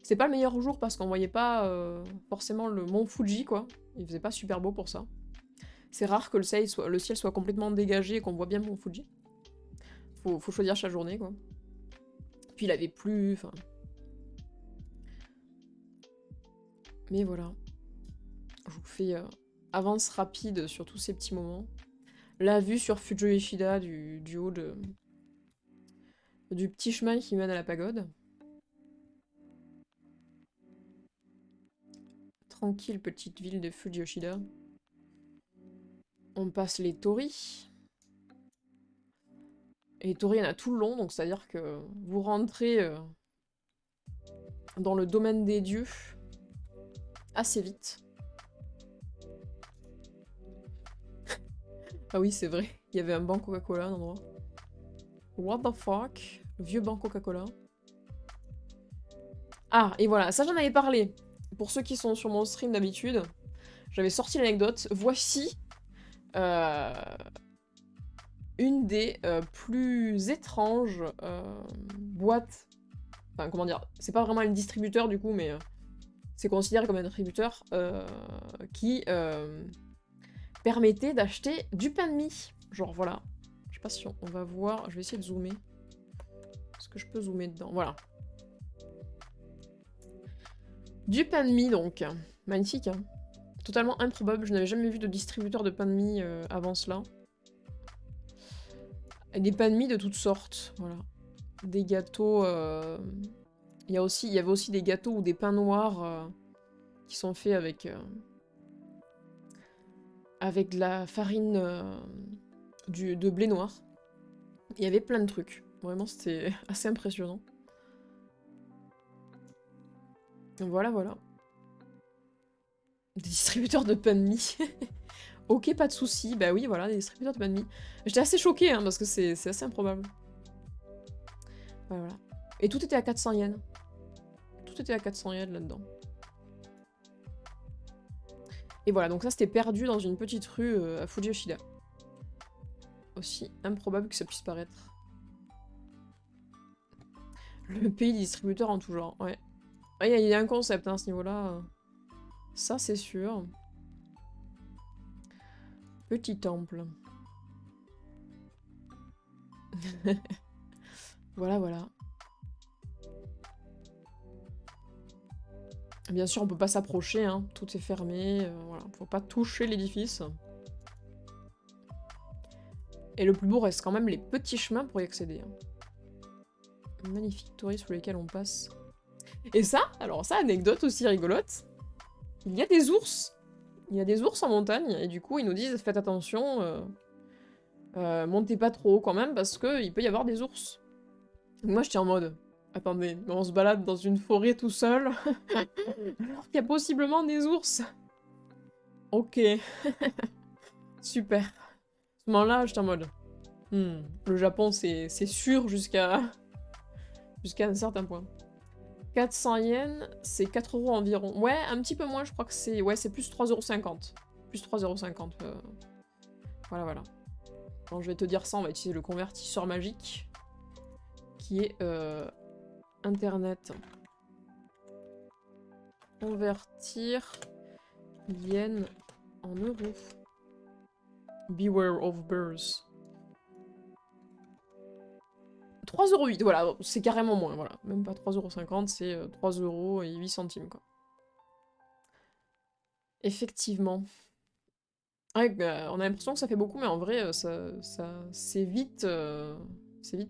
Speaker 1: C'est pas le meilleur jour parce qu'on voyait pas forcément le mont Fuji, quoi. Il faisait pas super beau pour ça. C'est rare que le ciel soit complètement dégagé et qu'on voit bien le mont Fuji. Faut choisir chaque journée, quoi. Puis il avait plu, enfin... Mais voilà. Je vous fais avance rapide sur tous ces petits moments. La vue sur Fuji Yoshida du haut du petit chemin qui mène à la pagode. Tranquille petite ville de Fuji Yoshida. On passe les torii. Et les torii, il y en a tout le long, donc c'est-à-dire que vous rentrez dans le domaine des dieux assez vite. Ah oui, c'est vrai, il y avait un banc Coca-Cola à un endroit. What the fuck? Vieux banc Coca-Cola. Ah, et voilà, ça j'en avais parlé. Pour ceux qui sont sur mon stream d'habitude, j'avais sorti l'anecdote. Voici une des plus étranges boîtes. Enfin, comment dire, c'est pas vraiment un distributeur du coup, mais c'est considéré comme un distributeur qui permettait d'acheter du pain de mie. Genre voilà. Je sais pas si on va voir. Je vais essayer de zoomer. Est-ce que je peux zoomer dedans? Voilà. Du pain de mie donc. Magnifique, hein. Totalement improbable. Je n'avais jamais vu de distributeur de pain de mie avant cela. Et des pains de mie de toutes sortes. Voilà. Des gâteaux. Il y avait aussi des gâteaux ou des pains noirs qui sont faits avec de la farine de blé noir. Il y avait plein de trucs. Vraiment, c'était assez impressionnant. Voilà, voilà. Des distributeurs de pain de mie. Ok, pas de soucis. Bah oui, voilà, des distributeurs de pain de mie. J'étais assez choquée, hein, parce que c'est assez improbable. Voilà, voilà. Et tout était à 400 yens. Tout était à 400 yens là-dedans. Et voilà, donc ça c'était perdu dans une petite rue à Fuji Yoshida. Aussi improbable que ça puisse paraître. Le pays des distributeurs en tout genre, ouais. Il y a un concept hein, à ce niveau-là. Ça c'est sûr. Petit temple. Voilà, voilà. Bien sûr, on peut pas s'approcher, hein. Tout est fermé. Voilà, faut pas toucher l'édifice. Et le plus beau reste quand même les petits chemins pour y accéder. Hein. Magnifiques touristes sur lesquels on passe. Et ça, alors ça, anecdote aussi rigolote. Il y a des ours. Il y a des ours en montagne, et du coup, ils nous disent, faites attention, Montez pas trop haut quand même, parce qu'il peut y avoir des ours. Donc moi, j'étais en mode... Attendez, on se balade dans une forêt tout seul, alors qu'il y a possiblement des ours. Ok. Super. À ce moment-là, j'étais en mode... le Japon, c'est sûr jusqu'à un certain point. 400 yens, c'est 4 euros environ. Ouais, un petit peu moins, je crois que c'est... Ouais, c'est plus 3,50 €. Plus 3,50 €. Voilà, voilà. Quand je vais te dire ça, on va utiliser le convertisseur magique, qui est Internet. Convertir yens en euros. Beware of birds. 3,08 €, voilà, c'est carrément moins, voilà. Même pas 3,50 €, c'est 3,08 €, quoi. Effectivement. Ouais, on a l'impression que ça fait beaucoup, mais en vrai, c'est vite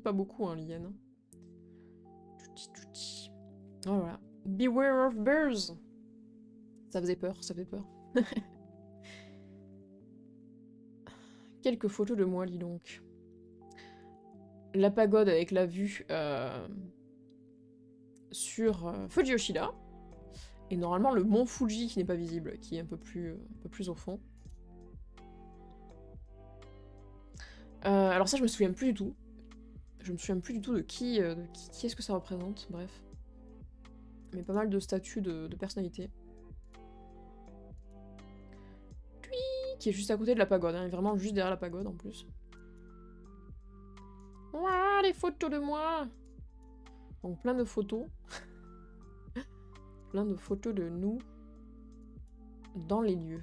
Speaker 1: pas beaucoup, hein, l'yen. Hein. Oh voilà. Beware of bears. Ça faisait peur, ça fait peur. Quelques photos de moi, lis donc. La pagode avec la vue sur Fuji Yoshida. Et normalement le mont Fuji qui n'est pas visible, qui est un peu plus au fond. Alors ça, je me souviens plus du tout. Je me souviens plus du tout de qui est-ce que ça représente, bref. Mais pas mal de statues de personnalités. Qui est juste à côté de la pagode, hein, vraiment juste derrière la pagode en plus. Ouah, les photos de moi! Donc plein de photos. Plein de photos de nous dans les lieux.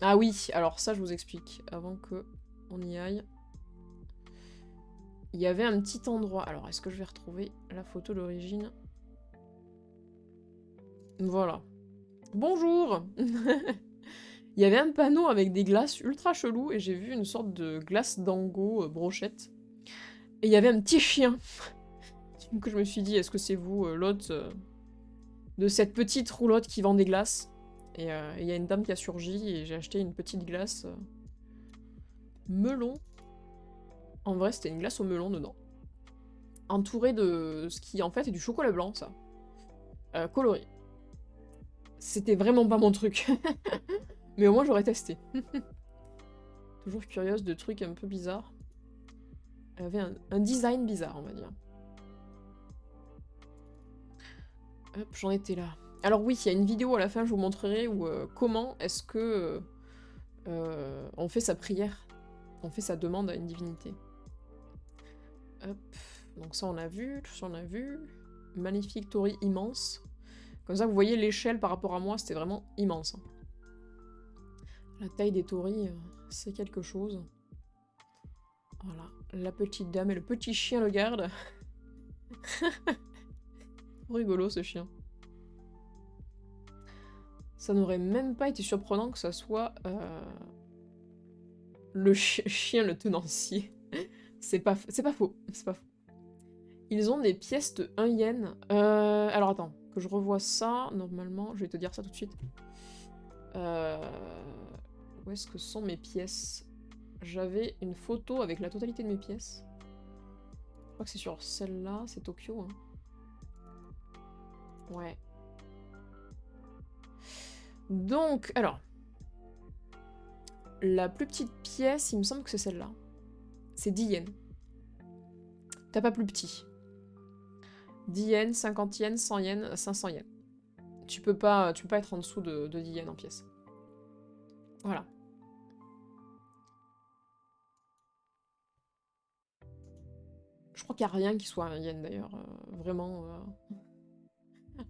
Speaker 1: Ah oui, alors ça je vous explique, avant que on y aille. Il y avait un petit endroit. Alors, est-ce que je vais retrouver la photo d'origine? Voilà. Bonjour. Il y avait un panneau avec des glaces ultra chelous et j'ai vu une sorte de glace dango brochette. Et il y avait un petit chien. Donc je me suis dit, est-ce que c'est vous, l'hôte de cette petite roulotte qui vend des glaces? Et il y a une dame qui a surgi et j'ai acheté une petite glace melon. En vrai, c'était une glace au melon dedans. Entourée de ce qui en fait est du chocolat blanc, ça. Coloré. C'était vraiment pas mon truc. Mais au moins j'aurais testé. Toujours curieuse de trucs un peu bizarres. Elle avait un design bizarre, on va dire. Hop, j'en étais là. Alors oui, il y a une vidéo à la fin, je vous montrerai où comment est-ce que on fait sa prière. On fait sa demande à une divinité. Hop, donc ça on a vu, tout ça on a vu. Magnifique torii immense. Comme ça vous voyez l'échelle par rapport à moi, c'était vraiment immense. Hein. La taille des torii, c'est quelque chose. Voilà, la petite dame et le petit chien le gardent. Trop rigolo ce chien. Ça n'aurait même pas été surprenant que ça soit le chien le tenancier. C'est pas faux, c'est pas faux. Ils ont des pièces de 1 yen. Alors attends, que je revoie ça, normalement, je vais te dire ça tout de suite. Où est-ce que sont mes pièces? J'avais une photo avec la totalité de mes pièces. Je crois que c'est sur celle-là, c'est Tokyo. Hein. Ouais. Donc, alors. La plus petite pièce, il me semble que c'est celle-là. C'est 10 yens. T'as pas plus petit. 10 yens, 50 yens, 100 yens, 500 yens. Tu peux pas être en dessous de 10 yens en pièce. Voilà. Je crois qu'il n'y a rien qui soit un yen d'ailleurs. Vraiment.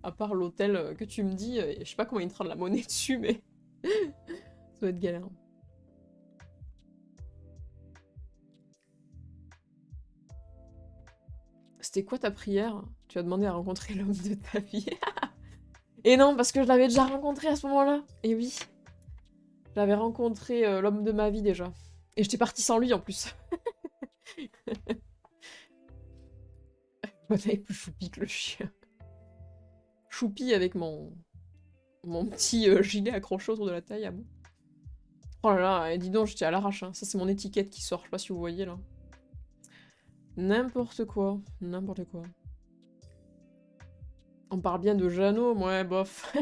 Speaker 1: À part l'hôtel que tu me dis. Je sais pas comment ils traitent de la monnaie dessus, mais. Ça doit être galère. C'était quoi ta prière? Tu as demandé à rencontrer l'homme de ta vie. Et non, parce que je l'avais déjà rencontré à ce moment-là. Et oui. J'avais rencontré l'homme de ma vie déjà. Et j'étais partie sans lui en plus. On avait plus choupi que le chien. Choupi avec mon petit gilet accroché autour de la taille à moi. Oh là là, dis donc, j'étais à l'arrache. Hein. Ça, c'est mon étiquette qui sort. Je sais pas si vous voyez, là. N'importe quoi. N'importe quoi. On parle bien de Jeannot, ouais, bof.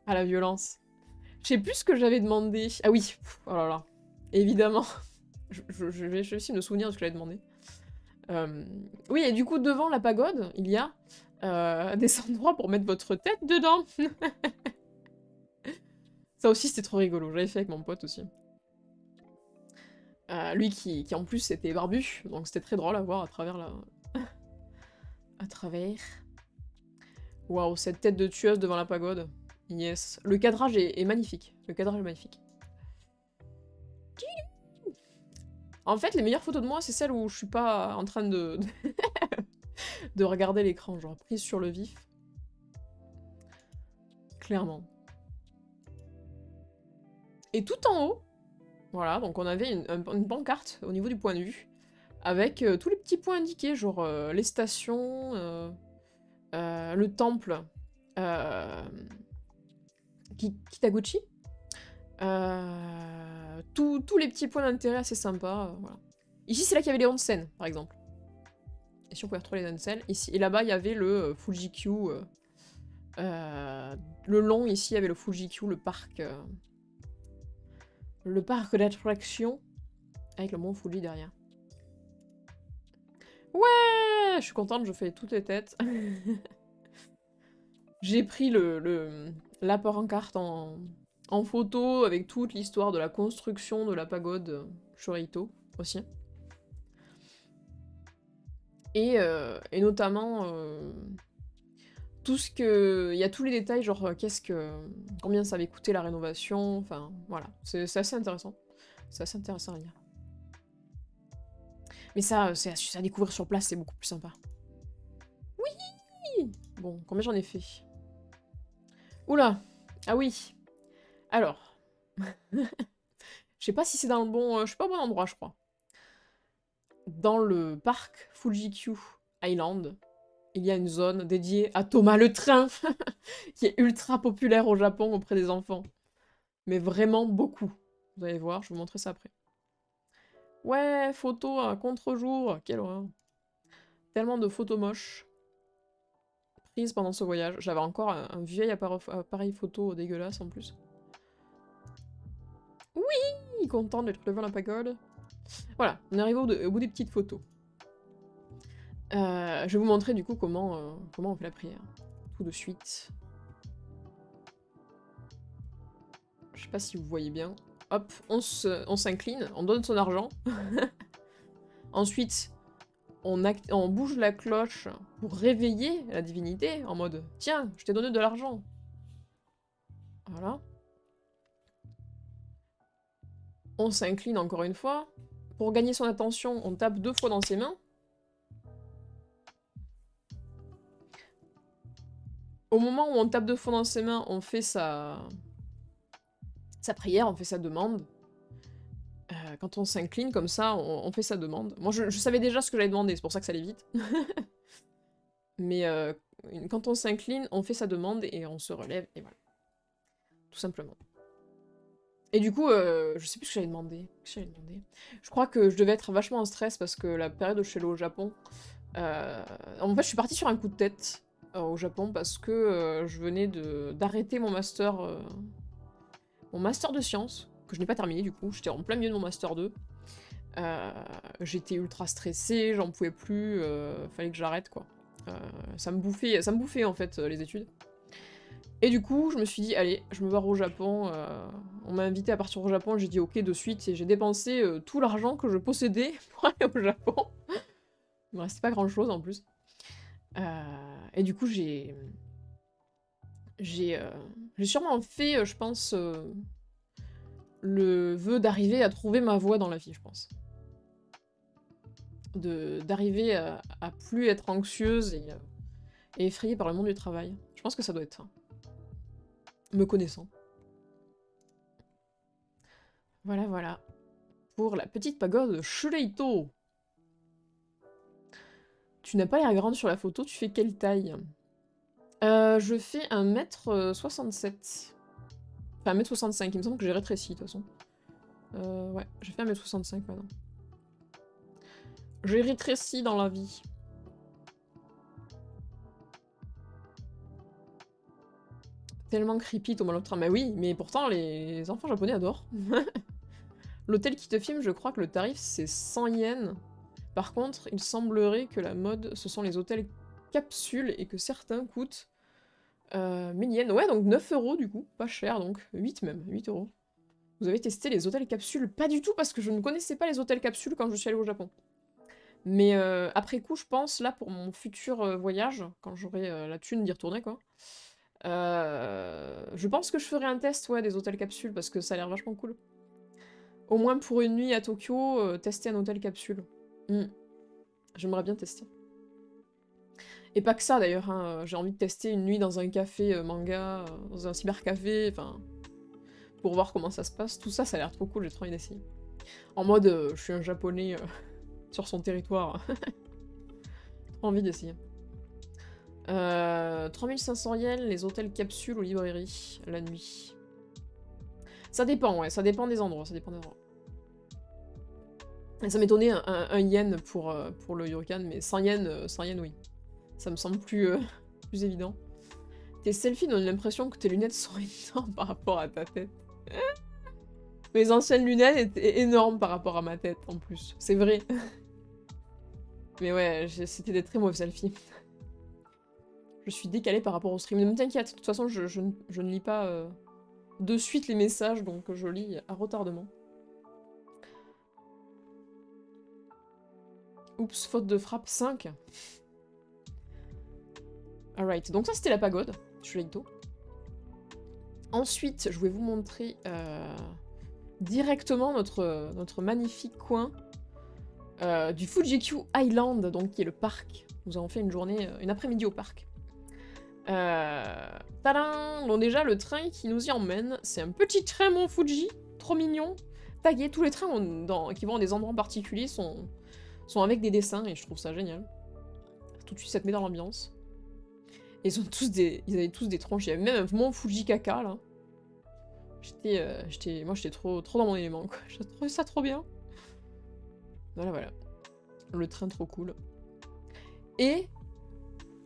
Speaker 1: À la violence. Je sais plus ce que j'avais demandé. Ah oui, oh là là. Évidemment. Je vais essayer de me souvenir de ce que j'avais demandé. Oui, et du coup, devant la pagode, il y a des endroits pour mettre votre tête dedans. Ça aussi, c'était trop rigolo. J'avais fait avec mon pote aussi. Lui qui en plus était barbu, donc c'était très drôle à voir à travers la... à travers... Waouh, cette tête de tueuse devant la pagode. Yes. Le cadrage est magnifique. Le cadrage est magnifique. En fait, les meilleures photos de moi, c'est celles où je suis pas en train de de regarder l'écran, genre prise sur le vif. Clairement. Et tout en haut, voilà, donc on avait une pancarte au niveau du point de vue, avec tous les petits points indiqués, genre les stations, le temple Kitaguchi, tous les petits points d'intérêt assez sympas, voilà. Ici, c'est là qu'il y avait les onsen, par exemple. Et si on pouvait retrouver les onsen, ici, et là-bas, il y avait le Fuji-Q, le long, ici, il y avait le Fuji-Q, le parc d'attraction, avec le mont Fuji derrière. Ouais, je suis contente, je fais toutes les têtes. J'ai pris l'apport en carte en photo avec toute l'histoire de la construction de la pagode Shorito aussi. Et notamment tout ce que... Il y a tous les détails, genre combien ça avait coûté la rénovation, enfin voilà, c'est assez intéressant. C'est assez intéressant à lire. Mais ça, c'est à découvrir sur place, c'est beaucoup plus sympa. Oui. Bon, combien j'en ai fait? Oula. Ah oui. Alors. Je sais pas si c'est dans le bon... je suis pas au bon endroit, je crois. Dans le parc Fuji-Q Island, il y a une zone dédiée à Thomas le Train, qui est ultra populaire au Japon auprès des enfants. Mais vraiment beaucoup. Vous allez voir, je vais vous montrer ça après. Ouais, photo à contre-jour, quelle horreur. Tellement de photos moches prises pendant ce voyage. J'avais encore un vieil appareil photo dégueulasse en plus. Oui, content d'être devant la pagode. Voilà, on est arrivé au bout des petites photos. Je vais vous montrer du coup comment on fait la prière. Tout de suite. Je sais pas si vous voyez bien. Hop, on s'incline, on donne son argent. Ensuite, on bouge la cloche pour réveiller la divinité, en mode « Tiens, je t'ai donné de l'argent !» Voilà. On s'incline encore une fois. Pour gagner son attention, on tape 2 fois dans ses mains. Au moment où on tape 2 fois dans ses mains, on fait sa prière, on fait sa demande. Quand on s'incline comme ça, on fait sa demande. Moi, je savais déjà ce que j'allais demander, c'est pour ça que ça allait vite. Mais quand on s'incline, on fait sa demande et on se relève, et voilà. Tout simplement. Et du coup, je sais plus ce que j'allais demander. Je crois que je devais être vachement en stress parce que la période où je suis allée au Japon... en fait, je suis partie sur un coup de tête au Japon parce que je venais d'arrêter mon master de sciences, que je n'ai pas terminé du coup. J'étais en plein milieu de mon master 2. J'étais ultra stressée, j'en pouvais plus, fallait que j'arrête quoi. Ça me bouffait en fait les études. Et du coup, je me suis dit, allez, je me barre au Japon. On m'a invité à partir au Japon, j'ai dit ok de suite, et j'ai dépensé tout l'argent que je possédais pour aller au Japon. Il me restait pas grand chose en plus. Et du coup, j'ai sûrement fait, je pense, le vœu d'arriver à trouver ma voie dans la vie, je pense. D'arriver à plus être anxieuse et effrayée par le monde du travail. Je pense que ça doit être ça. Me connaissant. Voilà, voilà. Pour la petite pagode Shureito. Tu n'as pas l'air grande sur la photo, tu fais quelle taille? Je fais 1m67. Enfin 1m65, il me semble que j'ai rétréci de toute façon. Ouais, j'ai fait 1m65 maintenant. J'ai rétréci dans la vie. Tellement creepy Thomas le train. Mais oui, mais pourtant les enfants japonais adorent. L'hôtel qui te filme, je crois que le tarif c'est 100 yens. Par contre, il semblerait que la mode, ce sont les hôtels capsules et que certains coûtent 1000 yens. Ouais, donc 9 € du coup, pas cher donc, 8 même, 8 €. Vous avez testé les hôtels capsules? Pas du tout parce que je ne connaissais pas les hôtels capsules quand je suis allée au Japon. Mais après coup, je pense, là, pour mon futur voyage, quand j'aurai la thune d'y retourner, quoi, je pense que je ferai un test, ouais, des hôtels capsules parce que ça a l'air vachement cool. Au moins pour une nuit à Tokyo, tester un hôtel capsule. J'aimerais bien tester. Et pas que ça d'ailleurs, hein. J'ai envie de tester une nuit dans un café manga, dans un cybercafé, enfin, pour voir comment ça se passe. Tout ça, ça a l'air trop cool, j'ai trop envie d'essayer. En mode, je suis un japonais sur son territoire. Trop envie d'essayer. 3500 yens, les hôtels capsules aux librairies, la nuit. Ça dépend, ouais, ça dépend des endroits, ça dépend des endroits. Et ça m'étonnait un yen pour le Yokan, mais 100 yens, 100 yens, oui. Ça me semble plus, plus évident. Tes selfies donnent l'impression que tes lunettes sont énormes par rapport à ta tête. Mes anciennes lunettes étaient énormes par rapport à ma tête, en plus. C'est vrai. Mais ouais, c'était des très mauvais selfies. Je suis décalée par rapport au stream. Ne t'inquiète, de toute façon, je ne lis pas de suite les messages, donc je lis à retardement. Oups, faute de frappe 5. Alright, donc ça c'était la pagode, Shueito. Ensuite, je vais vous montrer directement notre magnifique coin du Fuji-Q Island, donc qui est le parc. Nous avons fait une journée, une après-midi au parc. Tadam! Bon déjà, le train qui nous y emmène, c'est un petit train Mont Fuji, trop mignon, tagué. Tous les trains qui vont à des endroits particuliers sont avec des dessins, et je trouve ça génial. Tout de suite, ça te met dans l'ambiance. Ils avaient tous des tronches, il y avait même un Mont Fuji caca, là. Moi, j'étais trop dans mon élément, quoi. J'ai trouvé ça trop bien. Voilà. Le train trop cool. Et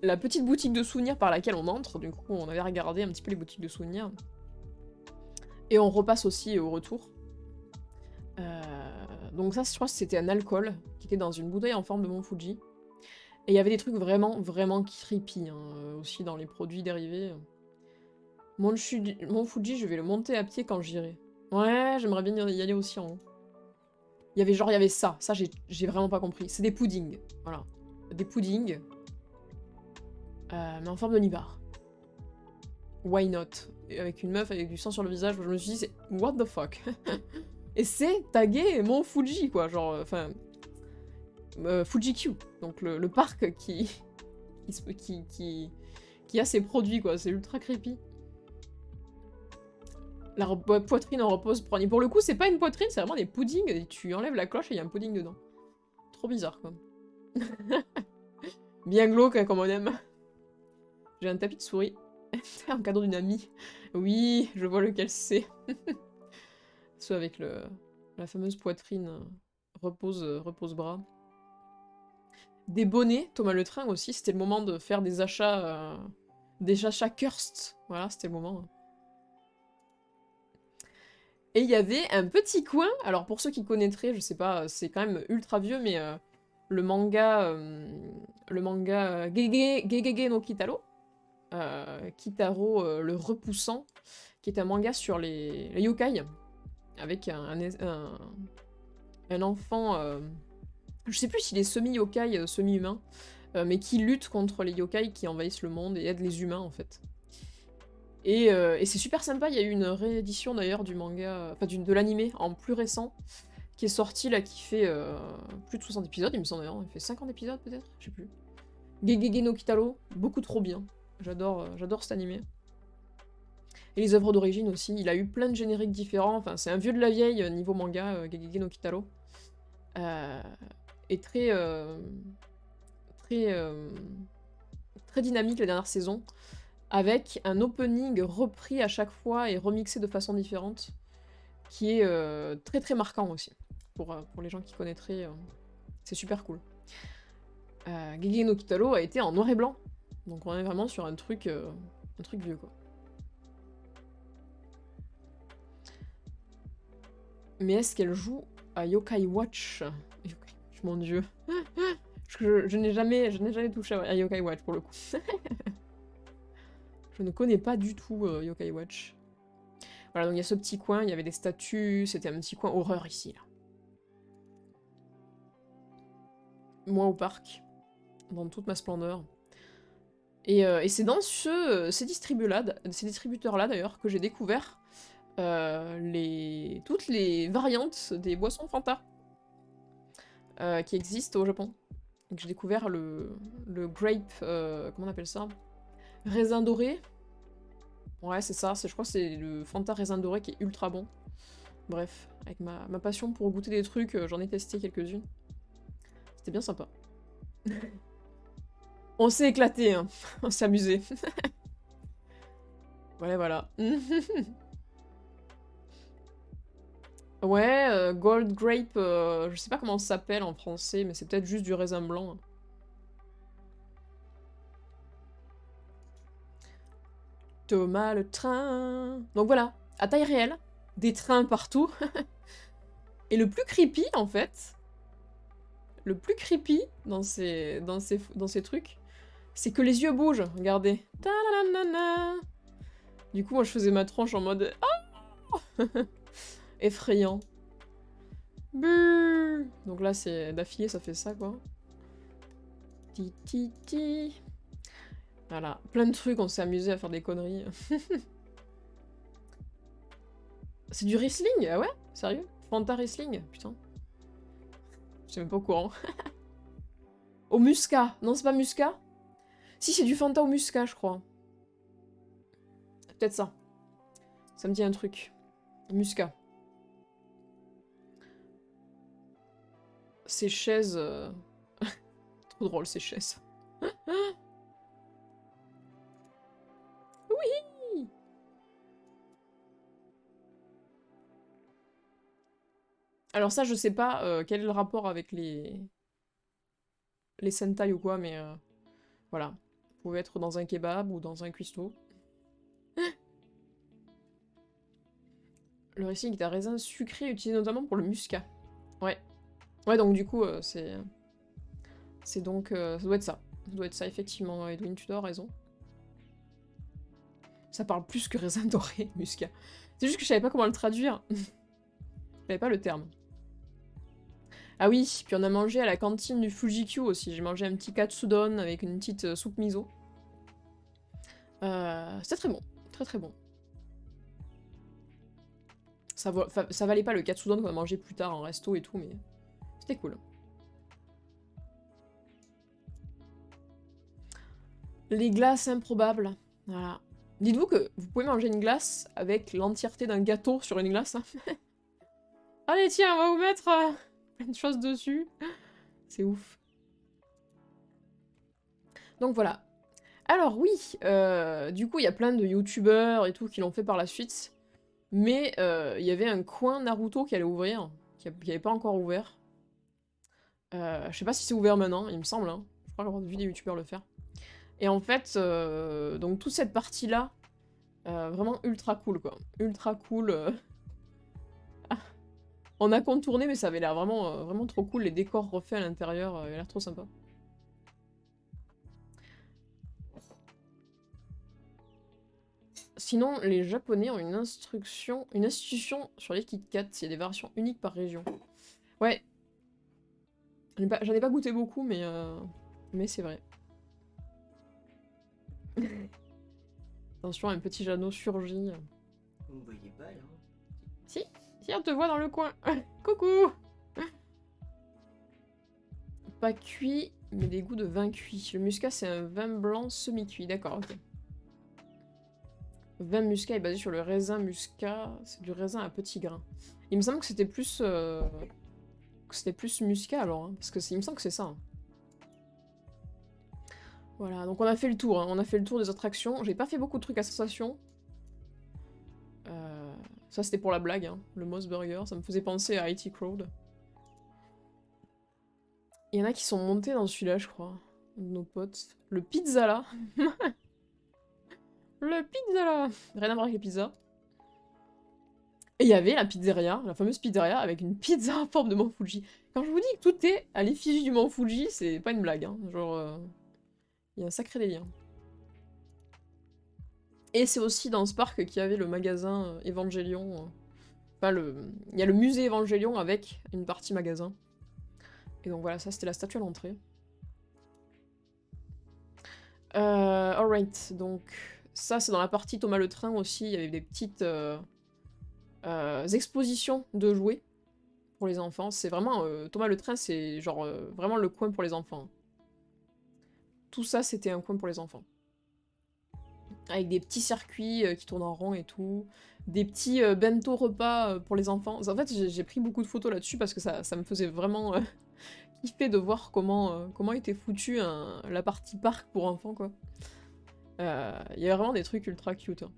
Speaker 1: la petite boutique de souvenirs par laquelle on entre, du coup, on avait regardé un petit peu les boutiques de souvenirs. Et on repasse aussi au retour. Donc ça, je crois que c'était un alcool qui était dans une bouteille en forme de Mont Fuji. Et il y avait des trucs vraiment, vraiment creepy, hein, aussi dans les produits dérivés. Mont Fuji, je vais le monter à pied quand j'irai. Ouais, j'aimerais bien y aller aussi en haut. Il y avait ça j'ai vraiment pas compris. C'est des puddings, voilà. Des puddings, mais en forme de nibar. Why not? Et avec une meuf avec du sang sur le visage, je me suis dit, c'est what the fuck? Et c'est tagué Mont Fuji, quoi, genre, enfin... Fuji-Q, donc le parc qui a ses produits, quoi, c'est ultra creepy. La poitrine en repose prendre. Pour le coup, c'est pas une poitrine, c'est vraiment des puddings, et tu enlèves la cloche et il y a un pudding dedans. Trop bizarre, quoi. Bien glauque, hein, comme on aime. J'ai un tapis de souris. En cadeau d'une amie. Oui, je vois lequel c'est. Ceux avec la fameuse poitrine repose-bras. Des bonnets, Thomas le Train aussi, c'était le moment de faire des achats cursed. Voilà, c'était le moment. Et il y avait un petit coin, alors pour ceux qui connaîtraient, je sais pas, c'est quand même ultra vieux, mais le manga Gegege no Kitaro, Kitaro le repoussant, qui est un manga sur les yokai, avec un enfant, je sais plus s'il est semi-yokai, semi-humain, mais qui lutte contre les yokai qui envahissent le monde et aide les humains en fait. Et c'est super sympa, il y a eu une réédition d'ailleurs du manga, enfin de l'animé en plus récent, qui est sorti là, qui fait plus de 60 épisodes, il me semble d'ailleurs, il fait 50 épisodes peut-être, je sais plus. Gegege no Kitaro, beaucoup trop bien, j'adore cet animé. Et les œuvres d'origine aussi, il a eu plein de génériques différents, enfin c'est un vieux de la vieille niveau manga, Gegege no Kitaro. Et très dynamique la dernière saison, avec un opening repris à chaque fois et remixé de façon différente, qui est très très marquant aussi, pour les gens qui connaîtraient, c'est super cool. Gege no Kitaro a été en noir et blanc, donc on est vraiment sur un truc vieux quoi. Mais est-ce qu'elle joue à Yokai Watch? Mon dieu. Je n'ai jamais touché à Yokai Watch pour le coup. Je ne connais pas du tout Yokai Watch. Voilà, donc il y a ce petit coin, il y avait des statues, c'était un petit coin horreur ici. Là. Moi au parc, dans toute ma splendeur. Et c'est dans ces distributeurs-là d'ailleurs que j'ai découvert toutes les variantes des boissons Fanta qui existent au Japon. Donc j'ai découvert le grape, comment on appelle ça? Raisin doré. Ouais, c'est ça, je crois que c'est le Fanta raisin doré qui est ultra bon. Bref, avec ma passion pour goûter des trucs, j'en ai testé quelques-unes. C'était bien sympa. On s'est éclaté, hein. On s'est amusé. Voilà. Ouais, Gold Grape, je sais pas comment ça s'appelle en français, mais c'est peut-être juste du raisin blanc. Thomas le train. Donc voilà, à taille réelle, des trains partout. Et le plus creepy, en fait, le plus creepy dans ces trucs, c'est que les yeux bougent, regardez. Du coup, moi, je faisais ma tronche en mode... Oh effrayant. Buh. Donc là, c'est d'affilée, ça fait ça, quoi. Ti. Voilà, plein de trucs, on s'est amusé à faire des conneries. C'est du Riesling? Ah ouais? Sérieux? Fanta Riesling? Putain. Je suis même pas au courant. Au muscat. Non, c'est pas muscat? Si, c'est du Fanta au muscat, je crois. Peut-être ça. Ça me dit un truc. Muscat. Ces chaises... Trop drôle, ces chaises. Oui! Alors ça, je sais pas quel est le rapport avec les Sentai ou quoi, mais voilà. Vous pouvez être dans un kebab ou dans un cuistot. Le Riesling est un raisin sucré utilisé notamment pour le muscat. Ouais. Ouais, donc du coup, c'est donc... ça doit être ça. Ça doit être ça, effectivement. Edwin, tu dois avoir raison. Ça parle plus que raisin doré, muscat. C'est juste que je savais pas comment le traduire. Je savais pas le terme. Ah oui, puis on a mangé à la cantine du Fujikyu aussi. J'ai mangé un petit katsudon avec une petite soupe miso. C'était très bon. Très très bon. Ça valait pas le katsudon qu'on a mangé plus tard en resto et tout, mais c'était cool. Les glaces improbables. Voilà. Dites-vous que vous pouvez manger une glace avec l'entièreté d'un gâteau sur une glace. Allez, tiens, on va vous mettre plein de choses dessus. C'est ouf. Donc voilà. Alors oui, du coup, il y a plein de youtubeurs et tout qui l'ont fait par la suite. Mais il y avait un coin Naruto qui allait ouvrir, qui n'avait pas encore ouvert. Je sais pas si c'est ouvert maintenant, il me semble. Hein. Je crois avoir vu des youtubeurs le faire. Et en fait, donc toute cette partie-là, vraiment ultra cool, quoi. Ultra cool. On a contourné, mais ça avait l'air vraiment, vraiment trop cool. Les décors refaits à l'intérieur, avaient l'air trop sympa. Sinon, les Japonais ont une institution sur les Kit Kat. Il y a des versions uniques par région. Ouais. J'en ai pas goûté beaucoup, mais c'est vrai. Attention, un petit Jeannot surgit.
Speaker 2: Vous me voyez pas, là?
Speaker 1: Si, on te voit dans le coin. Coucou. Pas cuit, mais des goûts de vin cuit. Le muscat, c'est un vin blanc semi-cuit. D'accord, ok. Le vin muscat est basé sur le raisin muscat. C'est du raisin à petits grains. Il me semble que c'était plus... muscat, alors. Hein, parce que il me semble que c'est ça. Hein. Voilà, donc on a fait le tour, hein. On a fait le tour des attractions. J'ai pas fait beaucoup de trucs à sensation. Ça c'était pour la blague, hein. Le Moss Burger, ça me faisait penser à IT Crowd. Il y en a qui sont montés dans celui-là, je crois. De nos potes. Le pizza là. Le pizza là. Rien à voir avec les pizzas. Et il y avait la pizzeria, la fameuse pizzeria avec une pizza en forme de Mont Fuji. Quand je vous dis que tout est à l'effigie du Mont Fuji, c'est pas une blague, hein. Genre, il y a un sacré délire. Et c'est aussi dans ce parc qu'il y avait le magasin Evangelion. Enfin, il y a le musée Evangelion avec une partie magasin. Et donc voilà, ça c'était la statue à l'entrée. Alright, donc ça c'est dans la partie Thomas le Train aussi, il y avait des petites expositions de jouets pour les enfants. C'est vraiment... Thomas le Train c'est genre vraiment le coin pour les enfants. Tout ça c'était un coin pour les enfants. Avec des petits circuits qui tournent en rond et tout. Des petits bento repas pour les enfants. En fait j'ai pris beaucoup de photos là-dessus parce que ça me faisait vraiment... kiffer de voir comment était foutu la partie parc pour enfants, quoi. Il y avait vraiment des trucs ultra cute. Hein.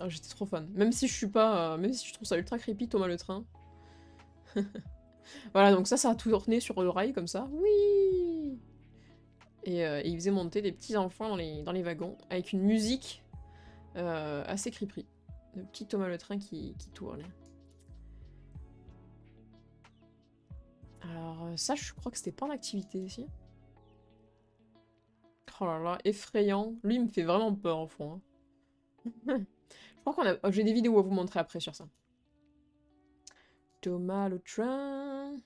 Speaker 1: Ah, j'étais trop fan. Même si je suis pas... même si je trouve ça ultra creepy, Thomas le Train. Voilà, donc ça a tout tourné sur le rail, comme ça. Oui. Et il faisait monter des petits enfants dans les wagons, avec une musique assez creepy. Le petit Thomas le Train qui tourne. Alors ça, je crois que c'était pas en activité ici. Oh là là, effrayant. Lui, il me fait vraiment peur, au fond. Hein. Je crois qu'on a... J'ai des vidéos à vous montrer après sur ça. Thomas le Train...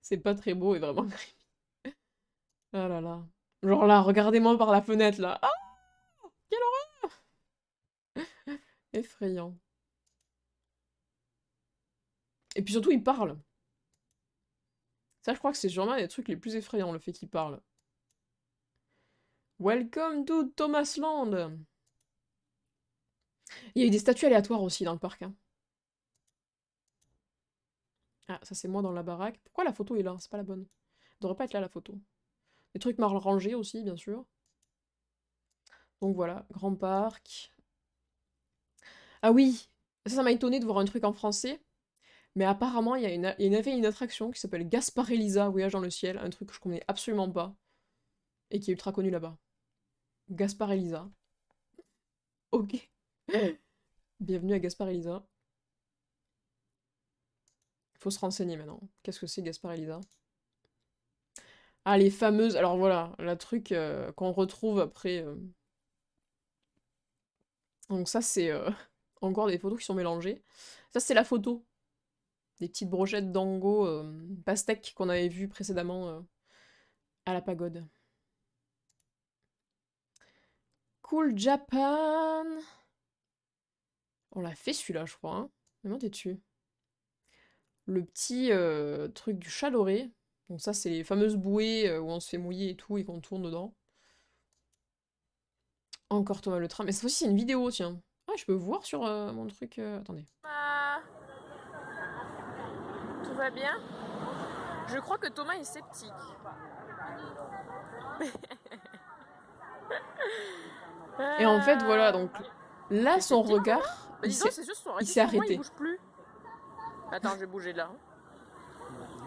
Speaker 1: C'est pas très beau et vraiment creepy. Oh là là. Genre là, regardez-moi par la fenêtre, là. Ah, quelle horreur. Effrayant. Et puis surtout, il parle. Ça, je crois que c'est sûrement les trucs les plus effrayants, le fait qu'il parle. Welcome to Thomas Land. Il y a eu des statues aléatoires aussi dans le parc. Hein. Ah, ça c'est moi dans la baraque. Pourquoi la photo est là? C'est pas la bonne. Elle devrait pas être là, la photo. Des trucs mal rangés aussi, bien sûr. Donc voilà, grand parc. Ah oui, ça m'a étonné de voir un truc en français. Mais apparemment, il y avait une attraction qui s'appelle Gaspard et Lisa, Voyage dans le ciel. Un truc que je connais absolument pas. Et qui est ultra connu là-bas. Gaspard et Lisa. Ok. Bienvenue à Gaspard et Lisa. Faut se renseigner maintenant. Qu'est-ce que c'est Gaspard et Lisa? Ah, les fameuses... Alors voilà, la truc qu'on retrouve après... Donc ça, c'est encore des photos qui sont mélangées. Ça, c'est la photo. Des petites brochettes d'ango pastèque qu'on avait vues précédemment à la pagode. Cool Japan. On l'a fait celui-là, je crois. Hein. Comment t'es dessus? Le petit truc du chat doré. Donc ça, c'est les fameuses bouées où on se fait mouiller et tout et qu'on tourne dedans. Encore Thomas le train. Mais cette fois-ci, c'est une vidéo, tiens. Ah, je peux voir sur mon truc. Attendez. Tout va bien? Je crois que Thomas est sceptique. Et en fait, voilà, donc là, son regard, il s'est arrêté.
Speaker 3: Il bouge plus. Attends, je vais bouger là.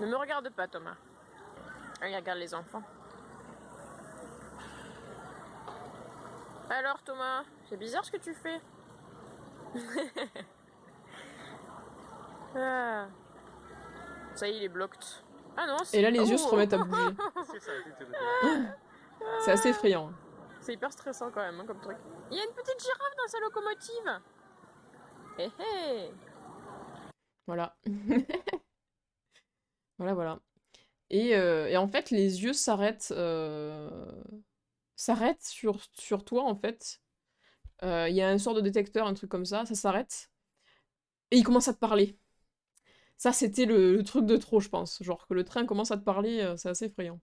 Speaker 3: Ne me regarde pas, Thomas. Regarde les enfants. Alors, Thomas, c'est bizarre ce que tu fais. Ah. Ça y est, il est bloqué. Ah non,
Speaker 1: et là, les yeux se remettent à bouger. C'est assez effrayant.
Speaker 3: C'est hyper stressant quand même, hein, comme truc. Il y a une petite girafe dans sa locomotive. Hé hé.
Speaker 1: Voilà. Voilà. Et en fait, les yeux s'arrêtent sur toi, en fait. Il y a un sort de détecteur, un truc comme ça s'arrête. Et il commence à te parler. Ça, c'était le truc de trop, je pense. Genre que le train commence à te parler, c'est assez effrayant.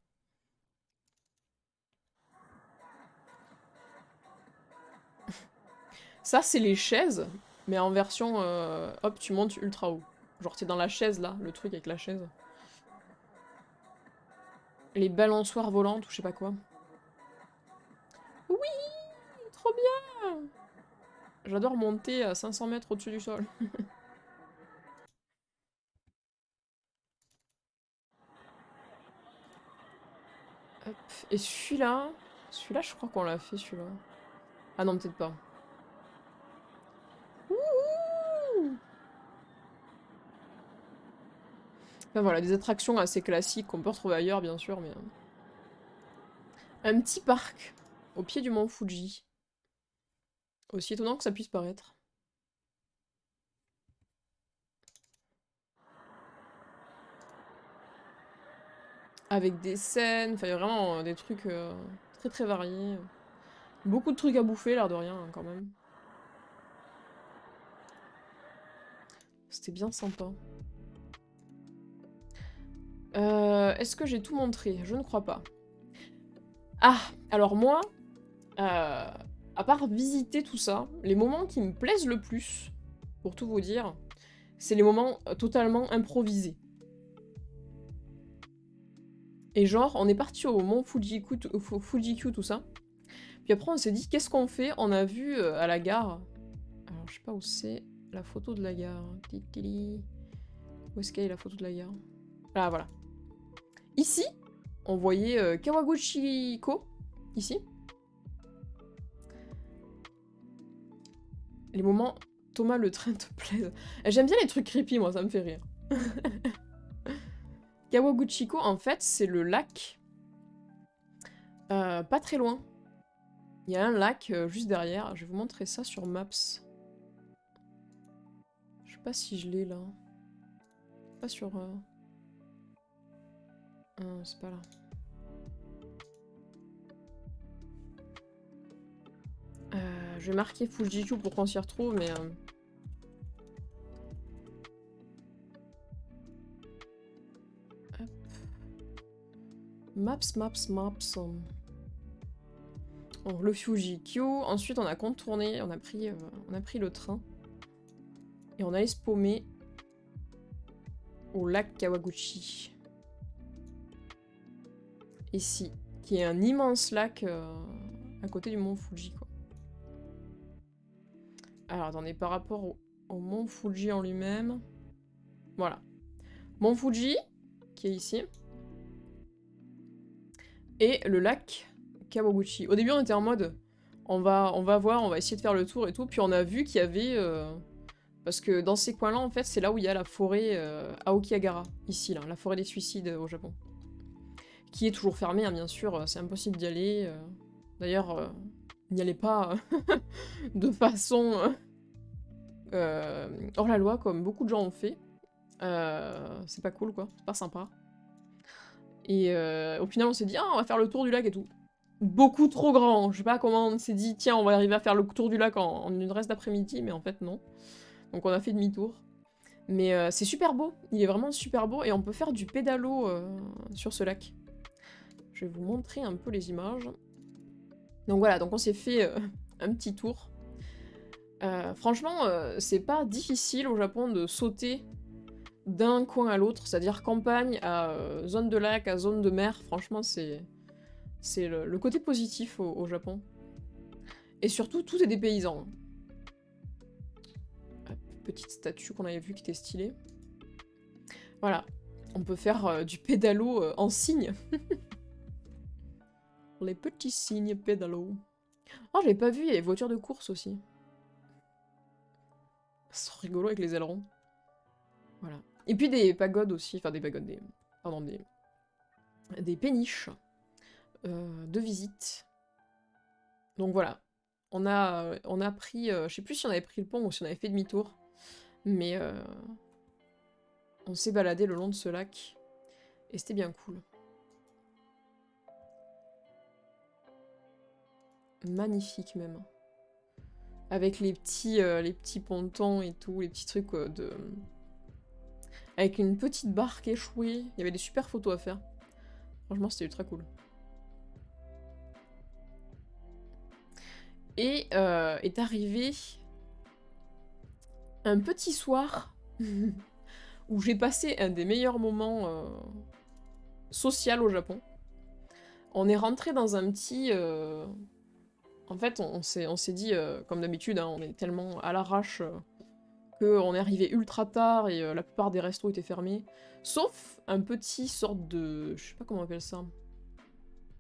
Speaker 1: Ça, c'est les chaises, mais en version... hop, tu montes ultra haut. Genre, t'es dans la chaise, là, le truc avec la chaise. Les balançoires volantes ou je sais pas quoi. Oui, trop bien. J'adore monter à 500 mètres au-dessus du sol. Hop. Et celui-là... Celui-là, je crois qu'on l'a fait, celui-là. Ah non, peut-être pas. Ouh. Enfin voilà, des attractions assez classiques qu'on peut retrouver ailleurs, bien sûr, mais... Un petit parc au pied du mont Fuji. Aussi étonnant que ça puisse paraître. Avec des scènes, enfin il y a vraiment des trucs très très variés. Beaucoup de trucs à bouffer, l'air de rien, hein, quand même. C'était bien sympa. Est-ce que j'ai tout montré? Je ne crois pas. Ah, alors moi, à part visiter tout ça, les moments qui me plaisent le plus, pour tout vous dire, c'est les moments totalement improvisés. Et genre, on est parti au mont Fujiku, tout ça. Puis après, on s'est dit, qu'est-ce qu'on fait? On a vu à la gare... Alors, je sais pas où c'est la photo de la gare. Où est-ce qu'elle est la photo de la gare? Ah, voilà. Ici, on voyait Kawaguchiko. Ici. Les moments... Thomas, le train te plaise. J'aime bien les trucs creepy, moi, ça me fait rire. Kawaguchiko, en fait, c'est le lac. Pas très loin. Il y a un lac juste derrière. Je vais vous montrer ça sur Maps. Je sais pas si je l'ai là. Pas sur... c'est pas là. Je vais marquer Fujiku pour qu'on s'y retrouve, mais... Hop. Maps. Bon, le Fujiku. Ensuite, on a contourné, on a pris le train. Et on allait se paumer au lac Kawaguchi. Ici. Qui est un immense lac à côté du mont Fuji, quoi. Alors, attendez, par rapport au mont Fuji en lui-même... Voilà. Mont Fuji, qui est ici. Et le lac Kawaguchi. Au début, on était en mode... On va voir, on va essayer de faire le tour et tout. Puis on a vu qu'il y avait... parce que dans ces coins-là, en fait, c'est là où il y a la forêt Aokigahara. Ici, là, la forêt des suicides au Japon. Qui est toujours fermée, hein, bien sûr. C'est impossible d'y aller. D'ailleurs, n'y allez pas de façon... hors la loi, comme beaucoup de gens ont fait. C'est pas cool, quoi. C'est pas sympa. Et au final, on s'est dit, ah, on va faire le tour du lac et tout. Beaucoup trop grand. Je sais pas comment on s'est dit, tiens, on va arriver à faire le tour du lac en une reste d'après-midi, mais en fait, non. Donc on a fait demi-tour. Mais c'est super beau. Il est vraiment super beau. Et on peut faire du pédalo sur ce lac. Je vais vous montrer un peu les images. Donc voilà, donc on s'est fait un petit tour. Franchement, c'est pas difficile au Japon de sauter d'un coin à l'autre, c'est-à-dire campagne à zone de lac, à zone de mer. Franchement, c'est le côté positif au Japon. Et surtout, tout est des paysans. Hop, petite statue qu'on avait vue qui était stylée. Voilà, on peut faire du pédalo en cygne. Les petits cygnes pédalo. Oh, je l'ai pas vu, il y a les voitures de course aussi. C'est rigolo avec les ailerons. Voilà. Et puis des pagodes aussi, enfin des pagodes, des péniches de visite. Donc voilà. On a pris, je sais plus si on avait pris le pont ou si on avait fait demi-tour, mais on s'est baladé le long de ce lac et c'était bien cool. Magnifique même. Avec les petits pontons et tout, les petits trucs avec une petite barque échouée. Il y avait des super photos à faire. Franchement, c'était ultra cool. Et est arrivé un petit soir où j'ai passé un des meilleurs moments social au Japon. On est rentré dans un petit... En fait, on s'est dit, comme d'habitude, hein, on est tellement à l'arrache qu'on est arrivé ultra tard et la plupart des restos étaient fermés. Sauf un petit sorte de... Je sais pas comment on appelle ça.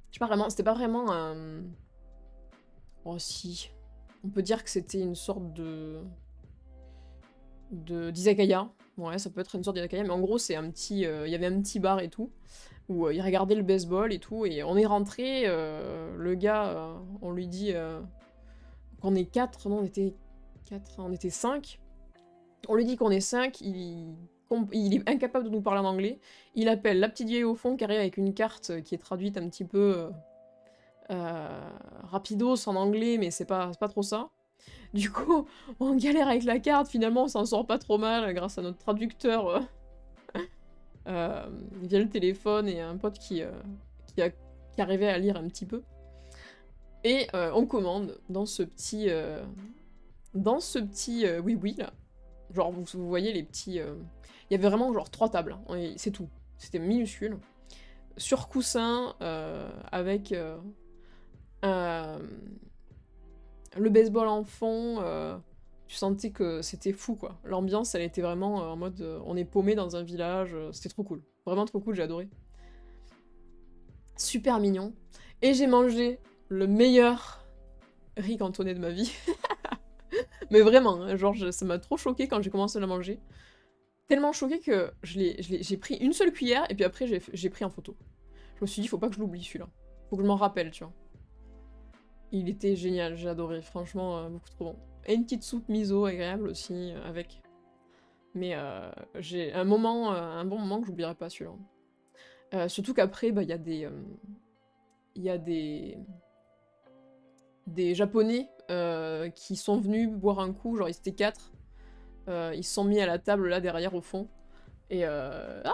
Speaker 1: Je sais pas vraiment, c'était pas vraiment un... Oh si. On peut dire que c'était une sorte d'izakaya. Ouais, ça peut être une sorte d'izakaya, mais en gros, c'est un petit... Il y avait un petit bar et tout, où il regardait le baseball et tout, et on est rentré, le gars, on lui dit qu'on est 4, non, on était 4, on était 5. On lui dit qu'on est 5, il est incapable de nous parler en anglais. Il appelle la petite vieille au fond qui arrive avec une carte qui est traduite un petit peu rapidos en anglais, mais c'est pas trop ça. Du coup, on galère avec la carte, finalement on s'en sort pas trop mal grâce à notre traducteur via le téléphone et un pote qui arrivait à lire un petit peu. Et on commande dans ce petit oui-oui là. Genre vous voyez les petits... Il y avait vraiment genre 3 tables, hein, c'est tout. C'était minuscule. Sur coussin, avec le baseball en fond, tu sentais que c'était fou quoi. L'ambiance elle était vraiment en mode on est paumé dans un village, c'était trop cool. Vraiment trop cool, j'ai adoré. Super mignon. Et j'ai mangé le meilleur riz cantonais de ma vie. Mais vraiment, hein, genre ça m'a trop choqué quand j'ai commencé à le manger. Tellement choqué que j'ai pris une seule cuillère et puis après j'ai pris en photo. Je me suis dit faut pas que je l'oublie celui-là. Faut que je m'en rappelle, tu vois. Il était génial, j'ai adoré, franchement beaucoup trop bon. Et une petite soupe miso agréable aussi avec. Mais j'ai un bon moment que j'oublierai pas celui-là. Surtout qu'après, bah, il y a des Japonais qui sont venus boire un coup, genre ils étaient 4. Ils se sont mis à la table là derrière au fond. Et ah,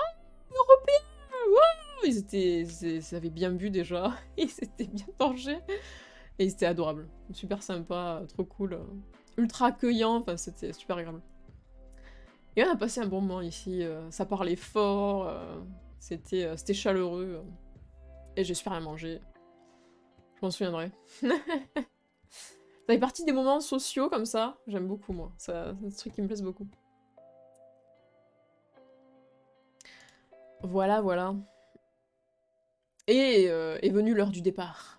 Speaker 1: Européens! Wow, ils avaient bien bu déjà, ils s'étaient bien torchés. Et c'était adorable, super sympa, trop cool, ultra accueillant, enfin c'était super agréable. Et on a passé un bon moment ici, ça parlait fort, c'était chaleureux, et j'ai super bien mangé. Je m'en souviendrai. Ça fait partie des moments sociaux comme ça, j'aime beaucoup moi, c'est un truc qui me plaise beaucoup. Voilà, voilà. Et est venue l'heure du départ.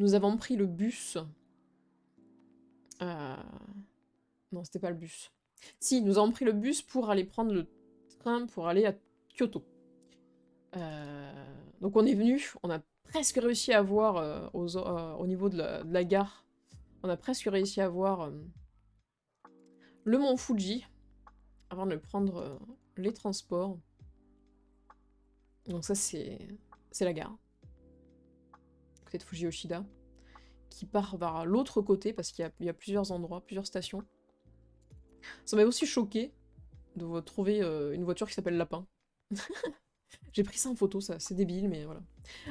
Speaker 1: Nous avons pris le bus. Non, c'était pas le bus. Si, nous avons pris le bus pour aller prendre le train pour aller à Kyoto. Donc on est venu, on a presque réussi à voir au niveau de la gare, on a presque réussi à voir le mont Fuji avant de prendre les transports. Donc ça c'est la gare, côté de Fuji Yoshida, qui part vers l'autre côté parce qu'il y a plusieurs endroits, plusieurs stations. Ça m'a aussi choqué de trouver une voiture qui s'appelle Lapin. J'ai pris ça en photo, ça, c'est débile, mais voilà.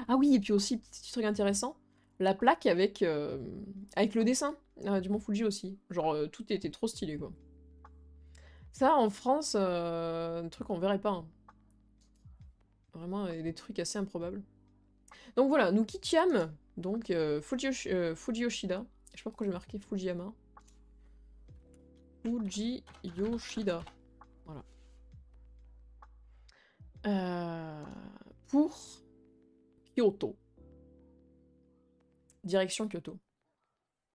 Speaker 1: Ah oui, et puis aussi, petit truc intéressant, la plaque avec le dessin du mont Fuji aussi. Genre, tout était trop stylé, quoi. Ça, en France, un truc qu'on verrait pas. Hein. Vraiment, des trucs assez improbables. Donc voilà, nous quittiams, donc, Fuji Yoshida. Je sais pas pourquoi j'ai marqué Fujiyama. Fuji Yoshida. Voilà. Pour Kyoto. Direction Kyoto.